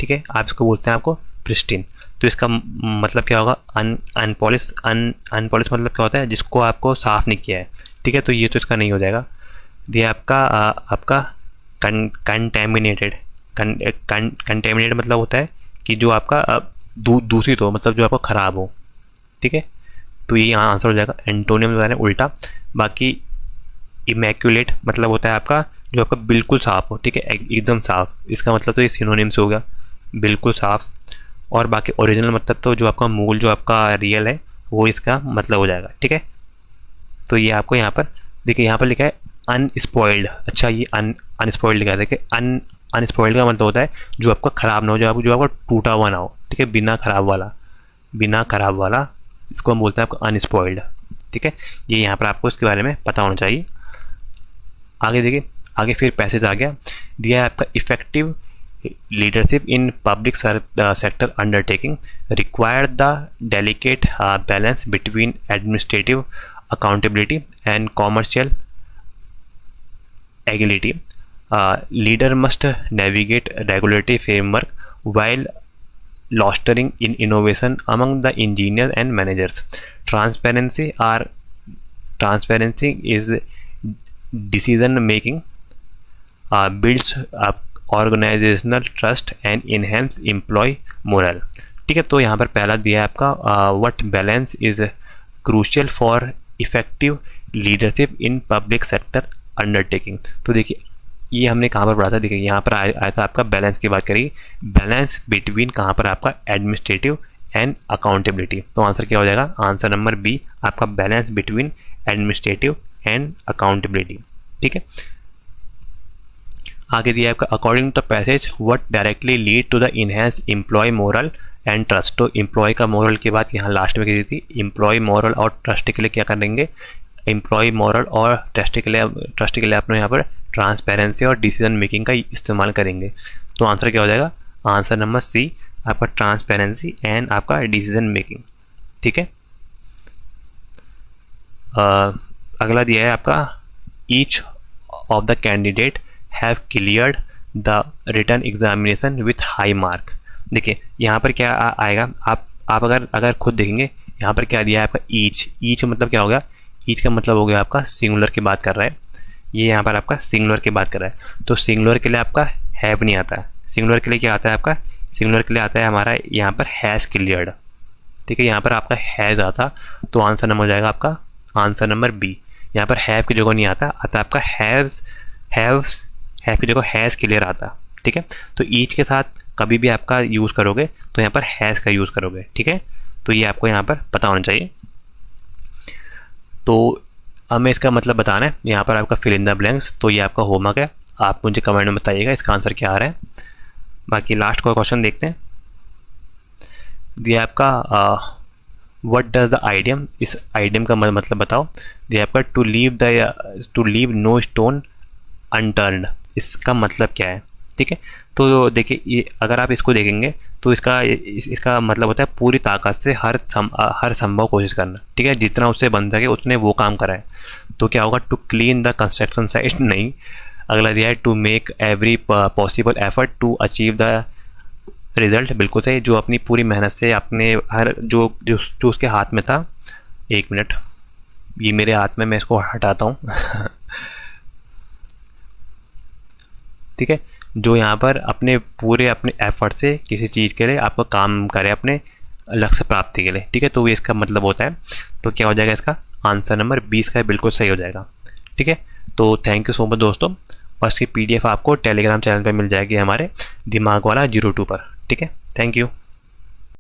ठीक है। आप इसको बोलते हैं आपको प्रिस्टिन। तो इसका मतलब क्या होगा? अनपॉलिश। अनपॉलिश मतलब क्या होता है? जिसको आपको साफ नहीं किया है, ठीक है। तो ये तो इसका नहीं हो जाएगा। ये आपका कंटेमिनेटेड। कंटेमिनेटेड मतलब होता है कि जो आपका दूषित हो, मतलब जो आपका ख़राब हो, ठीक है। तो ये यहाँ आंसर हो जाएगा। एंटोनियम जो है उल्टा। बाकी इमैक्यूलेट मतलब होता है आपका जो आपका बिल्कुल साफ हो, ठीक है, एकदम साफ। इसका मतलब तो ये सिनोनिम्स हो गया, बिल्कुल साफ। और बाकी ओरिजिनल मतलब तो जो आपका मूल, जो आपका रियल है, वो इसका मतलब हो जाएगा, ठीक है। तो ये आपको यहाँ पर देखिए, यहाँ पर लिखा है अनस्पॉइल्ड। अच्छा, ये अनस्पॉइल्ड लिखा है। देखिए अनस्पॉइल्ड का मतलब होता है जो आपका ख़राब ना हो, जो आपका टूटा हुआ ना हो, ठीक है, बिना खराब वाला, इसको हम बोलते हैं आपको अनस्पॉइल्ड, ठीक है। ये यहाँ पर आपको इसके बारे में पता होना चाहिए। आगे देखिए, आगे फिर पैसेज आ गया, दिया है आपका effective leadership in public sector undertaking require the delicate balance between administrative accountability and commercial agility. Leader must navigate regulatory framework while fostering in innovation among the engineers and managers. Transparency is decision making, builds up organizational trust and enhance employee morale. ठीक है, तो यहाँ पर पहला दिया है आपका what balance is crucial for effective leadership in public sector undertaking. तो देखिए ये हमने कहाँ पर पढ़ा था? देखिए यहाँ पर आया था आपका बैलेंस की बात करी, बैलेंस बिटवीन कहाँ पर आपका एडमिनिस्ट्रेटिव एंड अकाउंटेबिलिटी. तो आंसर क्या हो जाएगा? आंसर नंबर बी आपका balance between administrative and accountability. ठीक है, आगे दिया आपका according to the passage what directly lead to the enhance employ moral and trust. तो एम्प्लॉय का मोरल की बात यहाँ लास्ट में की थी. एम्प्लॉय मोरल और ट्रस्ट के लिए क्या करेंगे? एम्प्लॉय मोरल और ट्रस्ट के लिए आपने यहाँ पर ट्रांसपेरेंसी और डिसीजन मेकिंग का इस्तेमाल करेंगे. तो आंसर क्या हो जाएगा? आंसर नंबर सी आपका ट्रांसपेरेंसी एंड आपका डिसीजन मेकिंग. ठीक है, अगला दिया है आपका each of the candidate have cleared the written examination with high mark. देखिए यहाँ पर क्या आएगा? आप अगर खुद देखेंगे यहाँ पर क्या दिया है आपका ईच मतलब क्या हो गया? ईच का मतलब हो गया आपका सिंगुलर की बात कर रहा है. ये यहाँ पर आपका सिंगुलर की बात कर रहा है. तो सिंगुलर के लिए आपका हैव नहीं आता है. सिंगुलर के लिए क्या आता है आपका? सिंगुलर के लिए आता है हमारा यहाँ पर हैज़ क्लियर्ड. ठीक है, यहाँ पर आपका हैज़ आता, तो आंसर नंबर हो जाएगा आपका आंसर नंबर बी. यहाँ पर हैव की जगह नहीं आता आपका हैव की जगह हैज़ क्लियर आता. ठीक है, तो ईच के साथ कभी भी आपका यूज़ करोगे तो यहाँ पर हैज़ का यूज़ करोगे. ठीक है, तो ये आपको यहाँ पर पता होना चाहिए. तो हमें इसका मतलब बताना है. यहाँ पर आपका फिल इन द ब्लैंक्स. तो ये आपका होमवर्क है, आप मुझे कमेंट में बताइएगा इसका आंसर क्या आ रहा है. बाकी लास्ट का क्वेश्चन देखते हैं. दिया आपका व्हाट डज द आइडियम. इस आइडियम का मतलब बताओ. दिया आपका to leave no stone unturned. इसका मतलब क्या है? ठीक है, तो देखिए ये अगर आप इसको देखेंगे तो इसका मतलब होता है पूरी ताकत से हर संभव कोशिश करना. ठीक है, जितना उससे बन सके उतने वो काम कराए. तो क्या होगा? To clean the construction site नहीं. अगला दिया है to make every possible effort to achieve the result. बिल्कुल सही, जो अपनी पूरी मेहनत से अपने हर जो उसके हाथ में था. एक मिनट, ये मेरे हाथ में, मैं इसको हटाता हूँ. ठीक है, जो यहाँ पर अपने एफर्ट से किसी चीज़ के लिए आपको काम करे अपने लक्ष्य प्राप्ति के लिए. ठीक है, तो ये इसका मतलब होता है. तो क्या हो जाएगा? इसका आंसर नंबर 20 का बिल्कुल सही हो जाएगा. ठीक है, तो थैंक यू सो मच दोस्तों. और इसकी PDF आपको टेलीग्राम चैनल पे मिल जाएगी हमारे. दिमाग वाला 02 पर। ठीक है, थैंक यू।